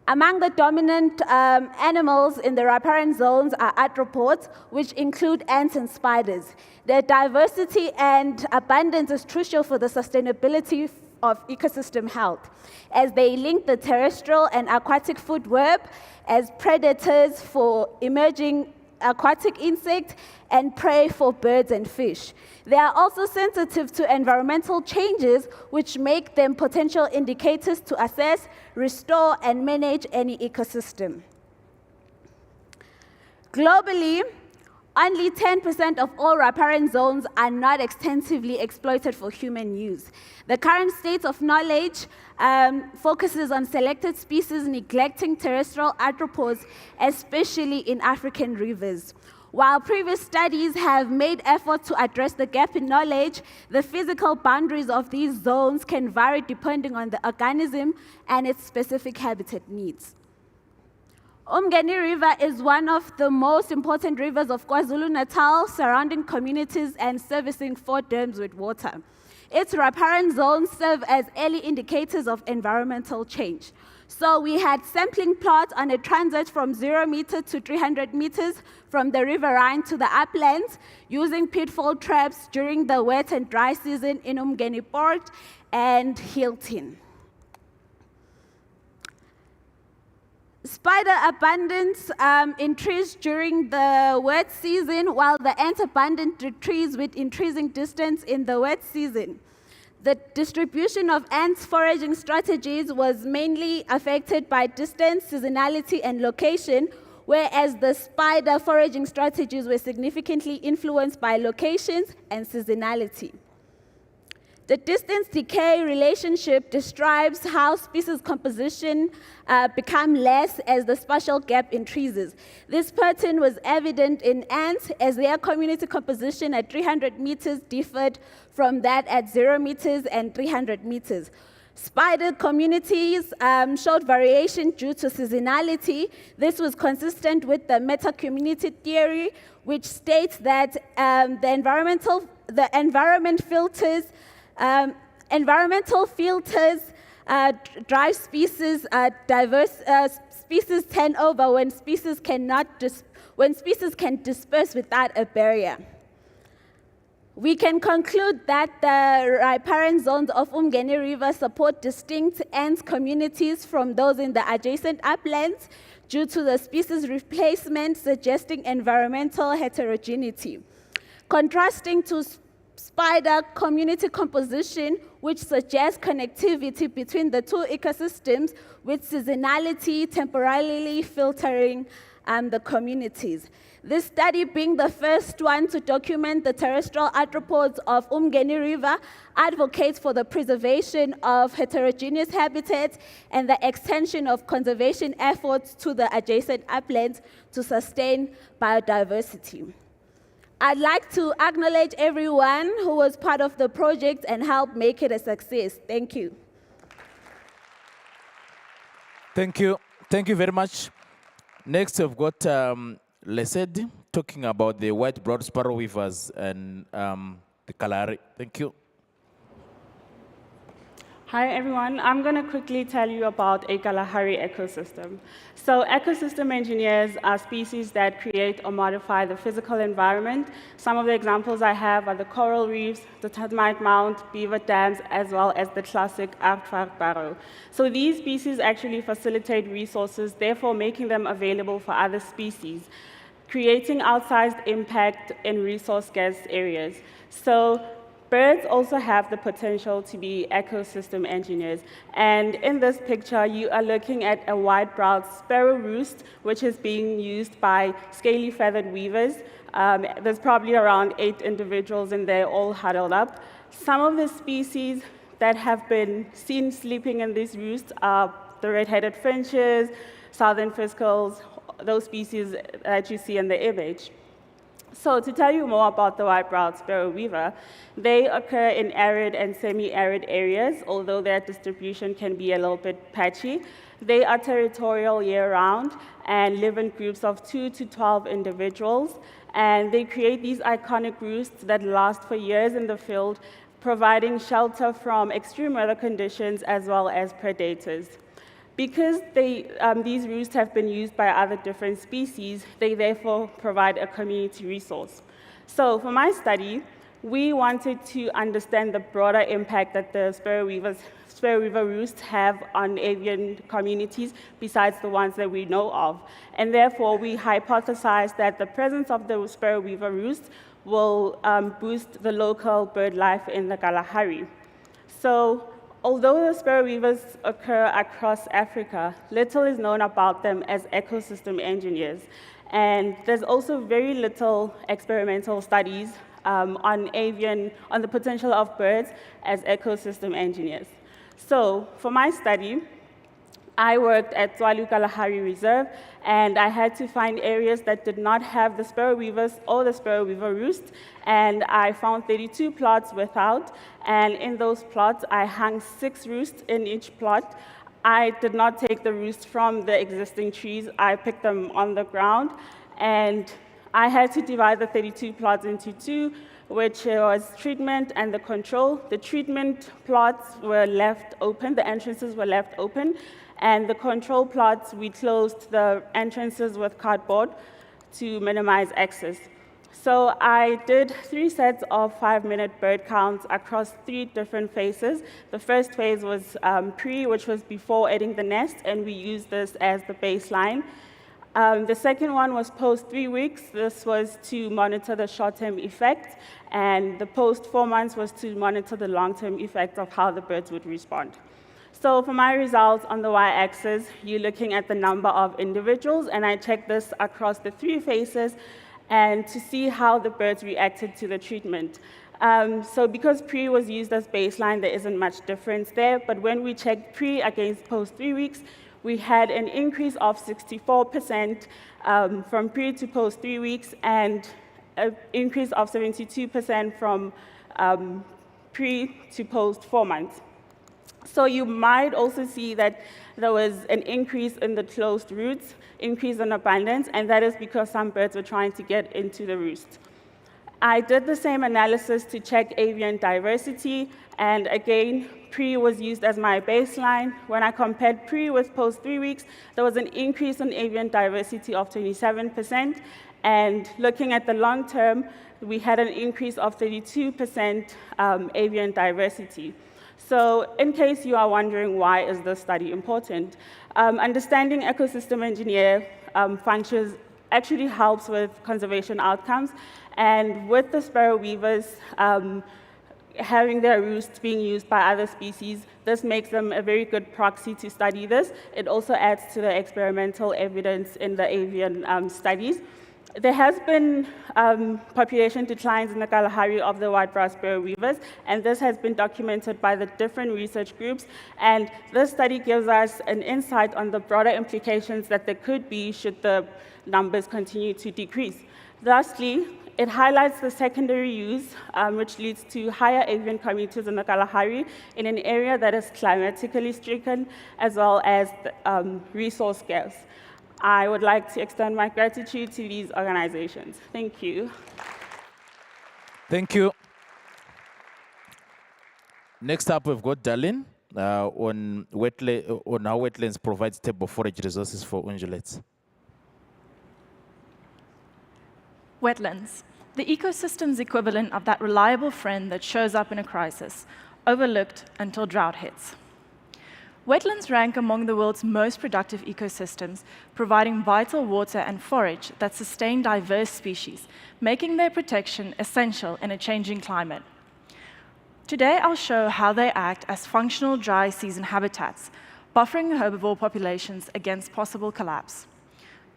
Among the dominant animals in the riparian zones are arthropods, which include ants and spiders. Their diversity and abundance is crucial for the sustainability of ecosystem health, as they link the terrestrial and aquatic food web as predators for emerging aquatic insects and prey for birds and fish. They are also sensitive to environmental changes, which make them potential indicators to assess, restore, and manage any ecosystem. Globally, only 10% of all riparian zones are not extensively exploited for human use. The current state of knowledge focuses on selected species neglecting terrestrial arthropods, especially in African rivers. While previous studies have made efforts to address the gap in knowledge, the physical boundaries of these zones can vary depending on the organism and its specific habitat needs. Umgeni River is one of the most important rivers of KwaZulu-Natal, surrounding communities and servicing 4 dams with water. Its riparian zones serve as early indicators of environmental change. So we had sampling plots on a transit from 0 meters to 300 meters from the riverine to the uplands, using pitfall traps during the wet and dry season in Umgeni Port and Hilton. Spider abundance increased during the wet season, while the ant abundance decreased with increasing distance in the wet season. The distribution of ants' foraging strategies was mainly affected by distance, seasonality, and location, whereas the spider foraging strategies were significantly influenced by locations and seasonality. The distance decay relationship describes how species composition become less as the spatial gap increases. This pattern was evident in ants as their community composition at 300 meters differed from that at 0 meters and 300 meters. Spider communities showed variation due to seasonality. This was consistent with the meta-community theory, which states that environmental filters drive species species turnover when species can disperse without a barrier. We can conclude that the riparian zones of Umgeni River support distinct ant communities from those in the adjacent uplands due to the species replacement, suggesting environmental heterogeneity. Contrasting to spider community composition, which suggests connectivity between the two ecosystems, with seasonality temporarily filtering the communities. This study, being the first one to document the terrestrial arthropods of Umgeni River, advocates for the preservation of heterogeneous habitats and the extension of conservation efforts to the adjacent uplands to sustain biodiversity. I'd like to acknowledge everyone who was part of the project and helped make it a success. Thank you. Thank you. Thank you very much. Next, we've got Lesedi talking about the white broad sparrow weavers and the Kalahari. Thank you. Hi everyone, I'm going to quickly tell you about a Kalahari ecosystem. So ecosystem engineers are species that create or modify the physical environment. Some of the examples I have are the coral reefs, the termite mound, beaver dams, as well as the classic barrow. So these species actually facilitate resources, therefore making them available for other species, creating outsized impact in resource-scarce areas. So birds also have the potential to be ecosystem engineers. And in this picture, you are looking at a white-browed sparrow roost, which is being used by scaly feathered weavers. There's probably around 8 individuals in there, all huddled up. Some of the species that have been seen sleeping in these roosts are the red-headed finches, southern fiscals, those species that you see in the image. So to tell you more about the white-browed sparrow weaver, they occur in arid and semi-arid areas, although their distribution can be a little bit patchy. They are territorial year-round and live in groups of 2 to 12 individuals, and they create these iconic roosts that last for years in the field, providing shelter from extreme weather conditions as well as predators. Because these roosts have been used by other different species, they therefore provide a community resource. So for my study, we wanted to understand the broader impact that the sparrow weaver roosts have on avian communities besides the ones that we know of. And therefore, we hypothesized that the presence of the sparrow weaver roosts will boost the local bird life in the Kalahari. So, although the sparrow weavers occur across Africa, little is known about them as ecosystem engineers. And there's also very little experimental studies on the potential of birds as ecosystem engineers. So for my study, I worked at Tswalu Kalahari Reserve, and I had to find areas that did not have the sparrow weavers or the sparrow weaver roost, and I found 32 plots without, and in those plots, I hung 6 roosts in each plot. I did not take the roosts from the existing trees. I picked them on the ground, and I had to divide the 32 plots into 2, which was treatment and the control. The treatment plots were left open, the entrances were left open, And the control plots, we closed the entrances with cardboard to minimize access. So I did 3 sets of 5-minute bird counts across 3 different phases. The first phase was pre, which was before adding the nest, and we used this as the baseline. The second one was post 3 weeks. This was to monitor the short-term effect, and the post 4 months was to monitor the long-term effect of how the birds would respond. So for my results on the y-axis, you're looking at the number of individuals, and I checked this across the 3 phases and to see how the birds reacted to the treatment. So because pre was used as baseline, there isn't much difference there, but when we checked pre against post 3 weeks, we had an increase of 64% from pre to post 3 weeks, and an increase of 72% from pre to post 4 months. So you might also see that there was an increase in the closed roots, increase in abundance, and that is because some birds were trying to get into the roost. I did the same analysis to check avian diversity, and again, pre was used as my baseline. When I compared pre with post 3 weeks, there was an increase in avian diversity of 27%, and looking at the long term, we had an increase of 32% avian diversity. So in case you are wondering why is this study important, understanding ecosystem engineer functions actually helps with conservation outcomes. And with the sparrow weavers having their roosts being used by other species, this makes them a very good proxy to study this. It also adds to the experimental evidence in the avian studies. There has been population declines in the Kalahari of the white-browed sparrow weavers, and this has been documented by the different research groups. And this study gives us an insight on the broader implications that there could be should the numbers continue to decrease. Thusly, it highlights the secondary use, which leads to higher avian communities in the Kalahari in an area that is climatically stricken, as well as resource scarce. I would like to extend my gratitude to these organizations. Thank you. Thank you. Next up, we've got Darlene on how wetlands provide stable forage resources for ungulates. Wetlands, the ecosystem's equivalent of that reliable friend that shows up in a crisis, overlooked until drought hits. Wetlands rank among the world's most productive ecosystems, providing vital water and forage that sustain diverse species, making their protection essential in a changing climate. Today, I'll show how they act as functional dry season habitats, buffering herbivore populations against possible collapse.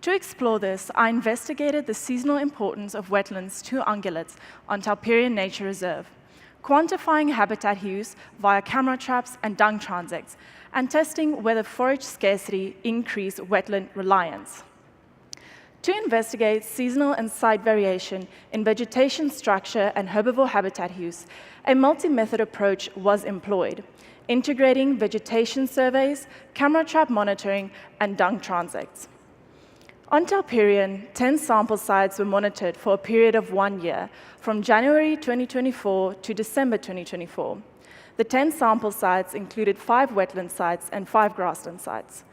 To explore this, I investigated the seasonal importance of wetlands to ungulates on Taupirian Nature Reserve, quantifying habitat use via camera traps and dung transects, and testing whether forage scarcity increased wetland reliance. To investigate seasonal and site variation in vegetation structure and herbivore habitat use, a multi-method approach was employed, integrating vegetation surveys, camera trap monitoring, and dung transects. On Taupirian, 10 sample sites were monitored for a period of 1 year, from January 2024 to December 2024. The 10 sample sites included 5 wetland sites and 5 grassland sites.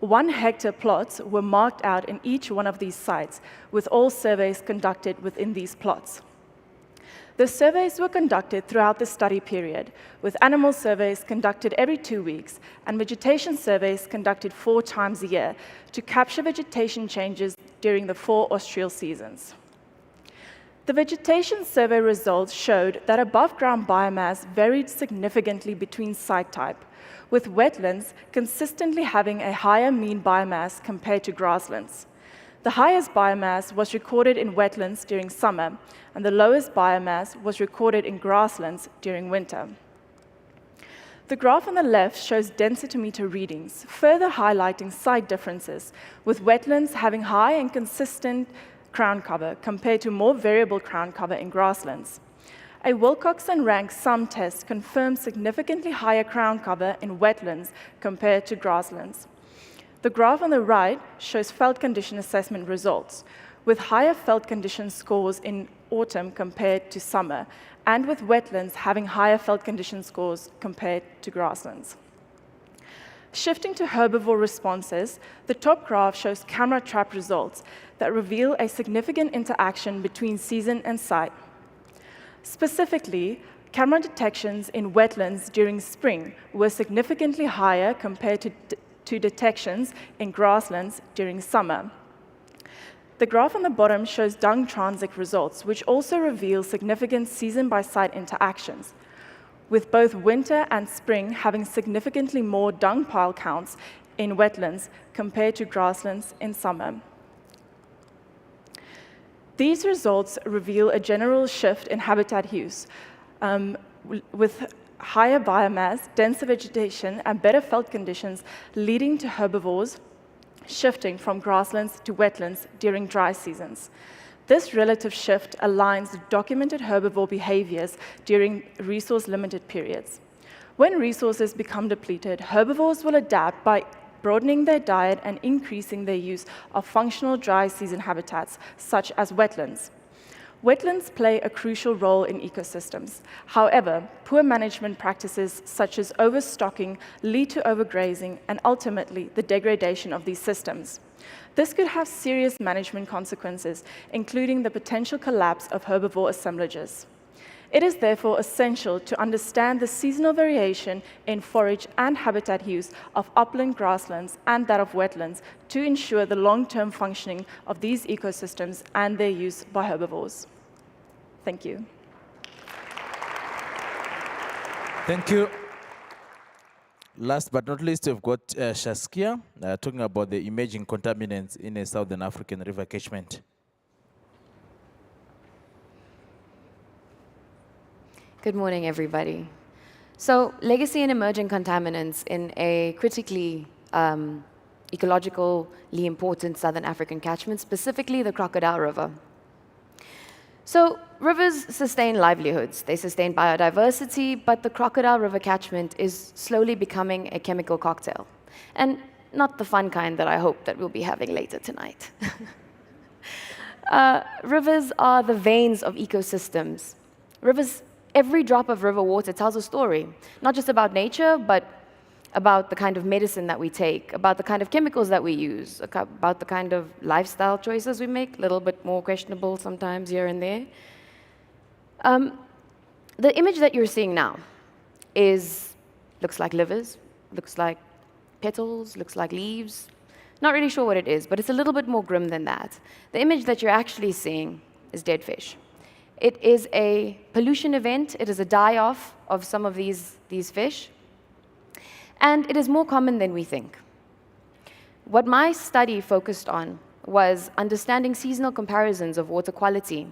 1 hectare plots were marked out in each one of these sites, with all surveys conducted within these plots. The surveys were conducted throughout the study period, with animal surveys conducted every 2 weeks and vegetation surveys conducted 4 times a year to capture vegetation changes during the 4 austral seasons. The vegetation survey results showed that above-ground biomass varied significantly between site type, with wetlands consistently having a higher mean biomass compared to grasslands. The highest biomass was recorded in wetlands during summer, and the lowest biomass was recorded in grasslands during winter. The graph on the left shows densitometer readings, further highlighting site differences, with wetlands having high and consistent crown cover compared to more variable crown cover in grasslands. A Wilcox and Rank sum test confirmed significantly higher crown cover in wetlands compared to grasslands. The graph on the right shows felt condition assessment results, with higher felt condition scores in autumn compared to summer, and with wetlands having higher felt condition scores compared to grasslands. Shifting to herbivore responses, the top graph shows camera trap results that reveal a significant interaction between season and site. Specifically, camera detections in wetlands during spring were significantly higher compared to detections in grasslands during summer. The graph on the bottom shows dung transit results, which also reveal significant season-by-site interactions, with both winter and spring having significantly more dung pile counts in wetlands compared to grasslands in summer. These results reveal a general shift in habitat use, with higher biomass, denser vegetation, and better veld conditions leading to herbivores shifting from grasslands to wetlands during dry seasons. This relative shift aligns with documented herbivore behaviors during resource-limited periods. When resources become depleted, herbivores will adapt by broadening their diet and increasing their use of functional dry season habitats, such as wetlands. Wetlands play a crucial role in ecosystems. However, poor management practices such as overstocking lead to overgrazing and ultimately the degradation of these systems. This could have serious management consequences, including the potential collapse of herbivore assemblages. It is therefore essential to understand the seasonal variation in forage and habitat use of upland grasslands and that of wetlands to ensure the long-term functioning of these ecosystems and their use by herbivores. Thank you. Thank you. Last but not least, we've got Shaskia talking about the emerging contaminants in a Southern African river catchment. Good morning, everybody. So, legacy and emerging contaminants in a critically ecologically important Southern African catchment, specifically the Crocodile River. So, rivers sustain livelihoods, they sustain biodiversity, but the Crocodile River catchment is slowly becoming a chemical cocktail. And not the fun kind that I hope that we'll be having later tonight. Rivers are the veins of ecosystems. Rivers, every drop of river water tells a story, not just about nature, but about the kind of medicine that we take, about the kind of chemicals that we use, about the kind of lifestyle choices we make, a little bit more questionable sometimes here and there. The image that you're seeing now looks like livers, looks like petals, looks like leaves. Not really sure what it is, but it's a little bit more grim than that. The image that you're actually seeing is dead fish. It is a pollution event. It is a die-off of some of these fish. And it is more common than we think. What my study focused on was understanding seasonal comparisons of water quality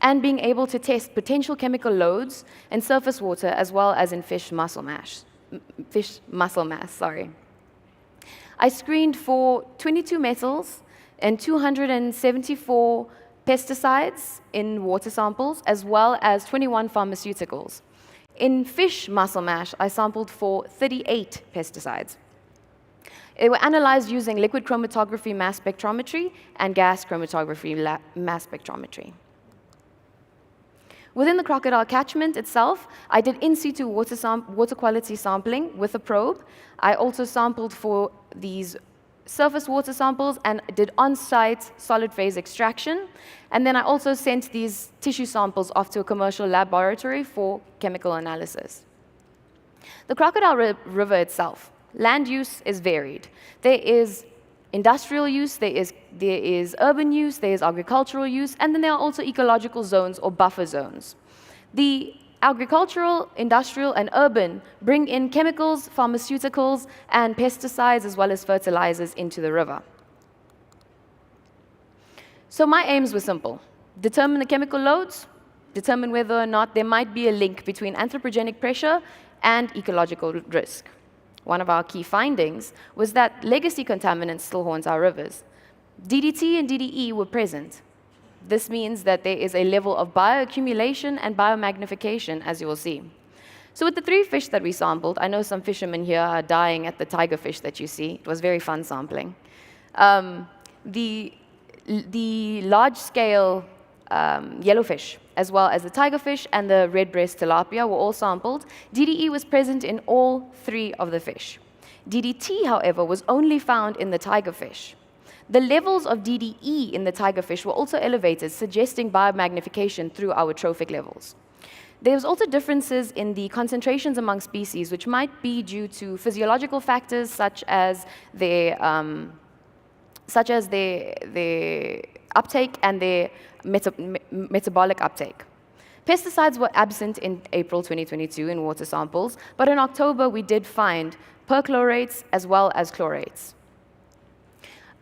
and being able to test potential chemical loads in surface water as well as in fish muscle mass. I screened for 22 metals and 274 pesticides in water samples, as well as 21 pharmaceuticals. In fish muscle mass, I sampled for 38 pesticides. They were analyzed using liquid chromatography mass spectrometry and gas chromatography mass spectrometry. Within the crocodile catchment itself, I did in situ water quality sampling with a probe. I also sampled for these surface water samples and did on-site solid phase extraction. And then I also sent these tissue samples off to a commercial laboratory for chemical analysis. The Crocodile River itself, land use is varied. There is industrial use, there is urban use, there is agricultural use, and then there are also ecological zones or buffer zones. The agricultural, industrial, and urban bring in chemicals, pharmaceuticals, and pesticides, as well as fertilizers into the river. So my aims were simple. Determine the chemical loads, determine whether or not there might be a link between anthropogenic pressure and ecological risk. One of our key findings was that legacy contaminants still haunt our rivers. DDT and DDE were present. This means that there is a level of bioaccumulation and biomagnification, as you will see. So with the 3 fish that we sampled, I know some fishermen here are dying at the tiger fish that you see. It was very fun sampling. The large-scale yellowfish, as well as the tigerfish and the red breast tilapia were all sampled. DDE was present in all 3 of the fish. DDT, however, was only found in the tigerfish. The levels of DDE in the tigerfish were also elevated, suggesting biomagnification through our trophic levels. There's also differences in the concentrations among species, which might be due to physiological factors such as their uptake and their metabolic uptake. Pesticides were absent in April 2022 in water samples, but in October we did find perchlorates as well as chlorates.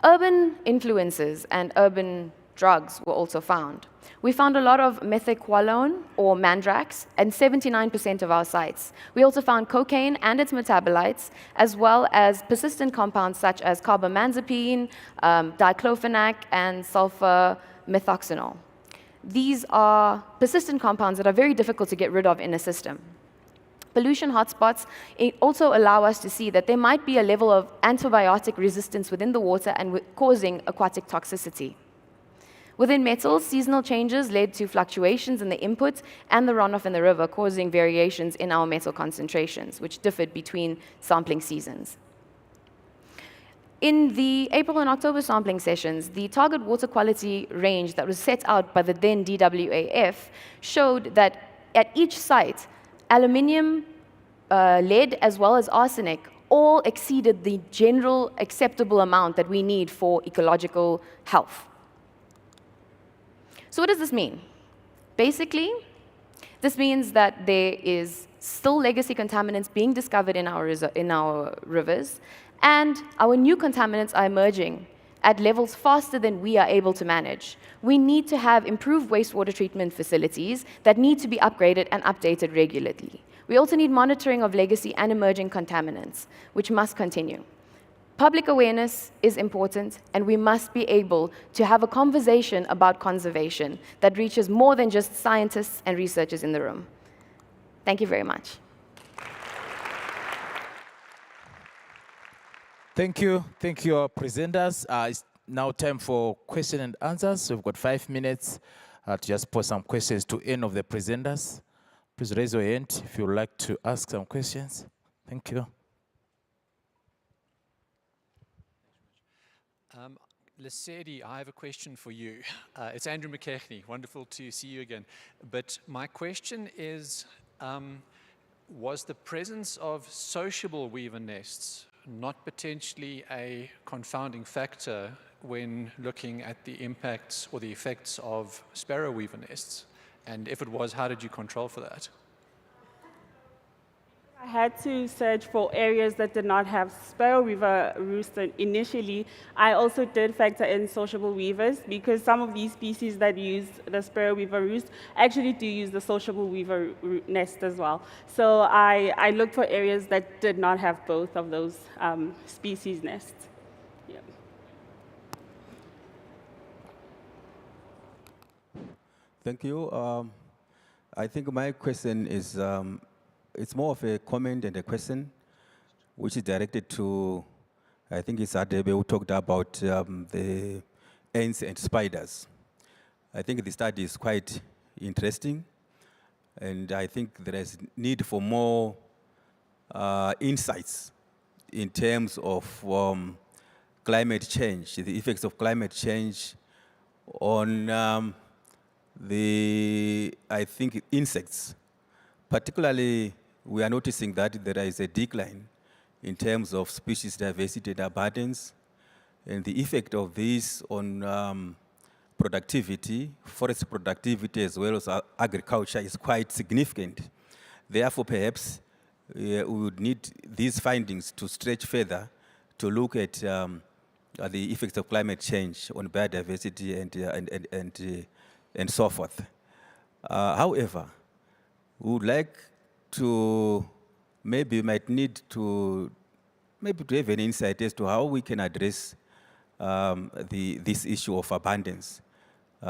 Urban influences and urban drugs were also found. We found a lot of methaqualone, or mandrax, at 79% of our sites. We also found cocaine and its metabolites, as well as persistent compounds such as carbamazepine, diclofenac, and sulfur methoxynol. These are persistent compounds that are very difficult to get rid of in a system. Pollution hotspots also allow us to see that there might be a level of antibiotic resistance within the water and causing aquatic toxicity. Within metals, seasonal changes led to fluctuations in the input and the runoff in the river, causing variations in our metal concentrations, which differed between sampling seasons. In the April and October sampling sessions, the target water quality range that was set out by the then DWAF showed that at each site, aluminium, lead, as well as arsenic all exceeded the general acceptable amount that we need for ecological health. So what does this mean? Basically, this means that there is still legacy contaminants being discovered in our rivers, and our new contaminants are emerging at levels faster than we are able to manage. We need to have improved wastewater treatment facilities that need to be upgraded and updated regularly. We also need monitoring of legacy and emerging contaminants, which must continue. Public awareness is important, and we must be able to have a conversation about conservation that reaches more than just scientists and researchers in the room. Thank you very much. Thank you, our presenters. It's now time for question and answers. We've got 5 minutes to just pose some questions to any of the presenters. Please raise your hand if you would like to ask some questions. Thank you. Lesedi, I have a question for you. It's Andrew McKechnie. Wonderful to see you again. But my question is, was the presence of sociable weaver nests not potentially a confounding factor when looking at the impacts or the effects of sparrow weaver nests? And if it was, how did you control for that? I had to search for areas that did not have sparrow weaver roosts initially. I also did factor in sociable weavers because some of these species that use the sparrow weaver roost actually do use the sociable weaver nest as well. So I looked for areas that did not have both of those species nests. Yeah. Thank you. I think my question is, it's more of a comment and a question, which is directed to, I think it's Adebe who talked about the ants and spiders. I think the study is quite interesting, and I think there is need for more insights in terms of climate change, the effects of climate change on I think, insects. Particularly, we are noticing that there is a decline in terms of species diversity and abundance, and the effect of this on productivity, forest productivity as well as agriculture is quite significant. Therefore, perhaps we would need these findings to stretch further to look at the effects of climate change on biodiversity and so forth. However, we would like to might need to have an insight as to how we can address this issue of abundance,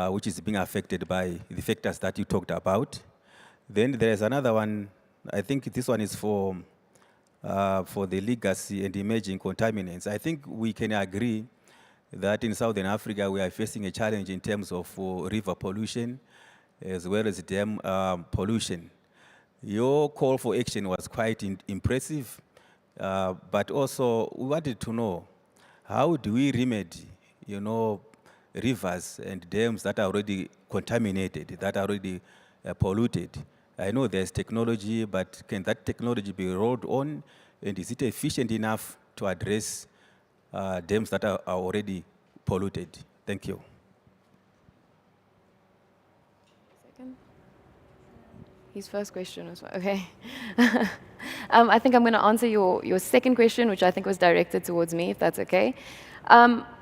which is being affected by the factors that you talked about. Then there is another one. I think this one is for the legacy and emerging contaminants. I think we can agree that in Southern Africa we are facing a challenge in terms of river pollution as well as dam pollution. Your call for action was quite impressive, But also, we wanted to know, how do we remedy, rivers and dams that are already contaminated, that are already polluted? I know there's technology, but can that technology be rolled on? And is it efficient enough to address dams that are already polluted? Thank you. His first question as well. Okay. I think I'm going to answer your second question, which I think was directed towards me, if that's okay.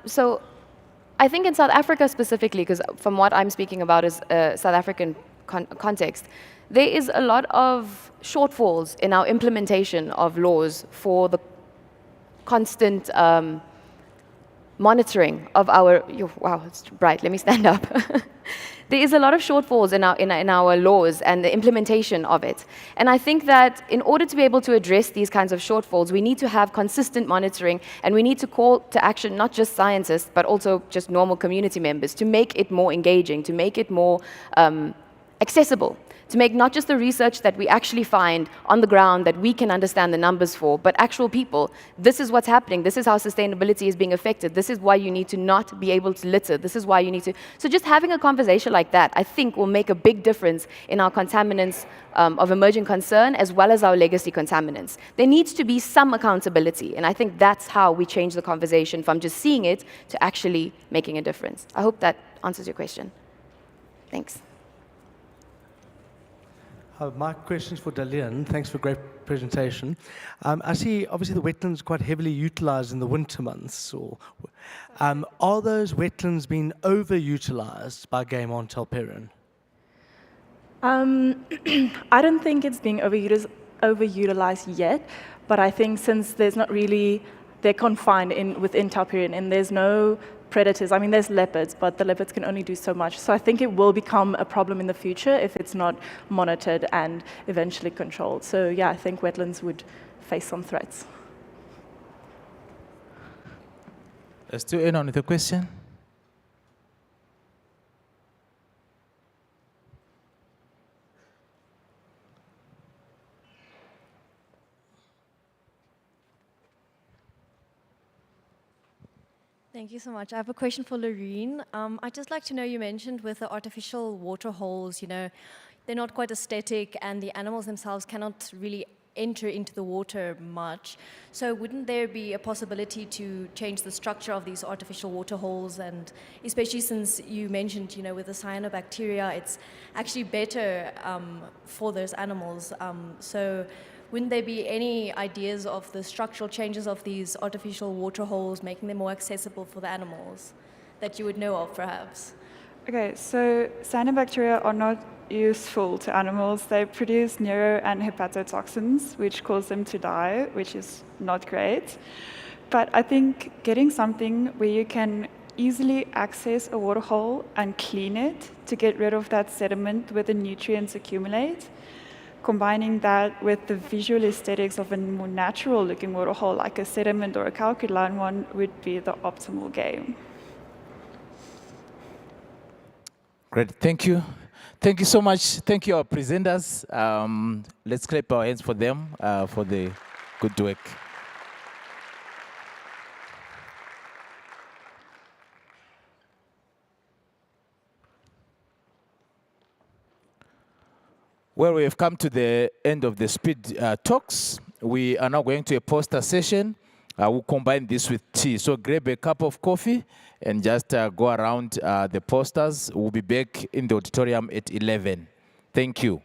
So I think in South Africa specifically, because from what I'm speaking about is a South African context, there is a lot of shortfalls in our implementation of laws for the constant monitoring of our, wow, it's bright, let me stand up. There is a lot of shortfalls in our laws and the implementation of it. And I think that in order to be able to address these kinds of shortfalls, we need to have consistent monitoring, and we need to call to action not just scientists, but also just normal community members to make it more engaging, to make it more accessible, to make not just the research that we actually find on the ground that we can understand the numbers for, but actual people. This is what's happening. This is how sustainability is being affected. This is why you need to not be able to litter. This is why you need to. So just having a conversation like that, I think, will make a big difference in our contaminants of emerging concern, as well as our legacy contaminants. There needs to be some accountability, and I think that's how we change the conversation from just seeing it to actually making a difference. I hope that answers your question. Thanks. My question is for Dalian. Thanks for a great presentation. I see, obviously, the wetlands are quite heavily utilized in the winter months. Are those wetlands being overutilized by Game On Telperion? I don't think it's being overutilized yet, but I think since there's not really, they're confined within Telperion, and there's no predators. I mean, there's leopards, but the leopards can only do so much. So I think it will become a problem in the future if it's not monitored and eventually controlled. So yeah, I think wetlands would face some threats. Still in on the question? Thank you so much. I have a question for Loreen. I'd just like to know, you mentioned with the artificial water holes, they're not quite aesthetic and the animals themselves cannot really enter into the water much. So wouldn't there be a possibility to change the structure of these artificial water holes? And especially since you mentioned, with the cyanobacteria, it's actually better for those animals. So wouldn't there be any ideas of the structural changes of these artificial water holes, making them more accessible for the animals that you would know of, perhaps? Okay, so cyanobacteria are not useful to animals. They produce neuro and hepatotoxins, which cause them to die, which is not great. But I think getting something where you can easily access a water hole and clean it to get rid of that sediment where the nutrients accumulate, combining that with the visual aesthetics of a more natural-looking water hole, like a sediment or a calculine one, would be the optimal game. Great, thank you. Thank you so much. Thank you, our presenters. Let's clap our hands for them, for the good work. Well, we have come to the end of the speed talks. We are now going to a poster session. We'll combine this with tea. So grab a cup of coffee and just go around the posters. We'll be back in the auditorium at 11. Thank you.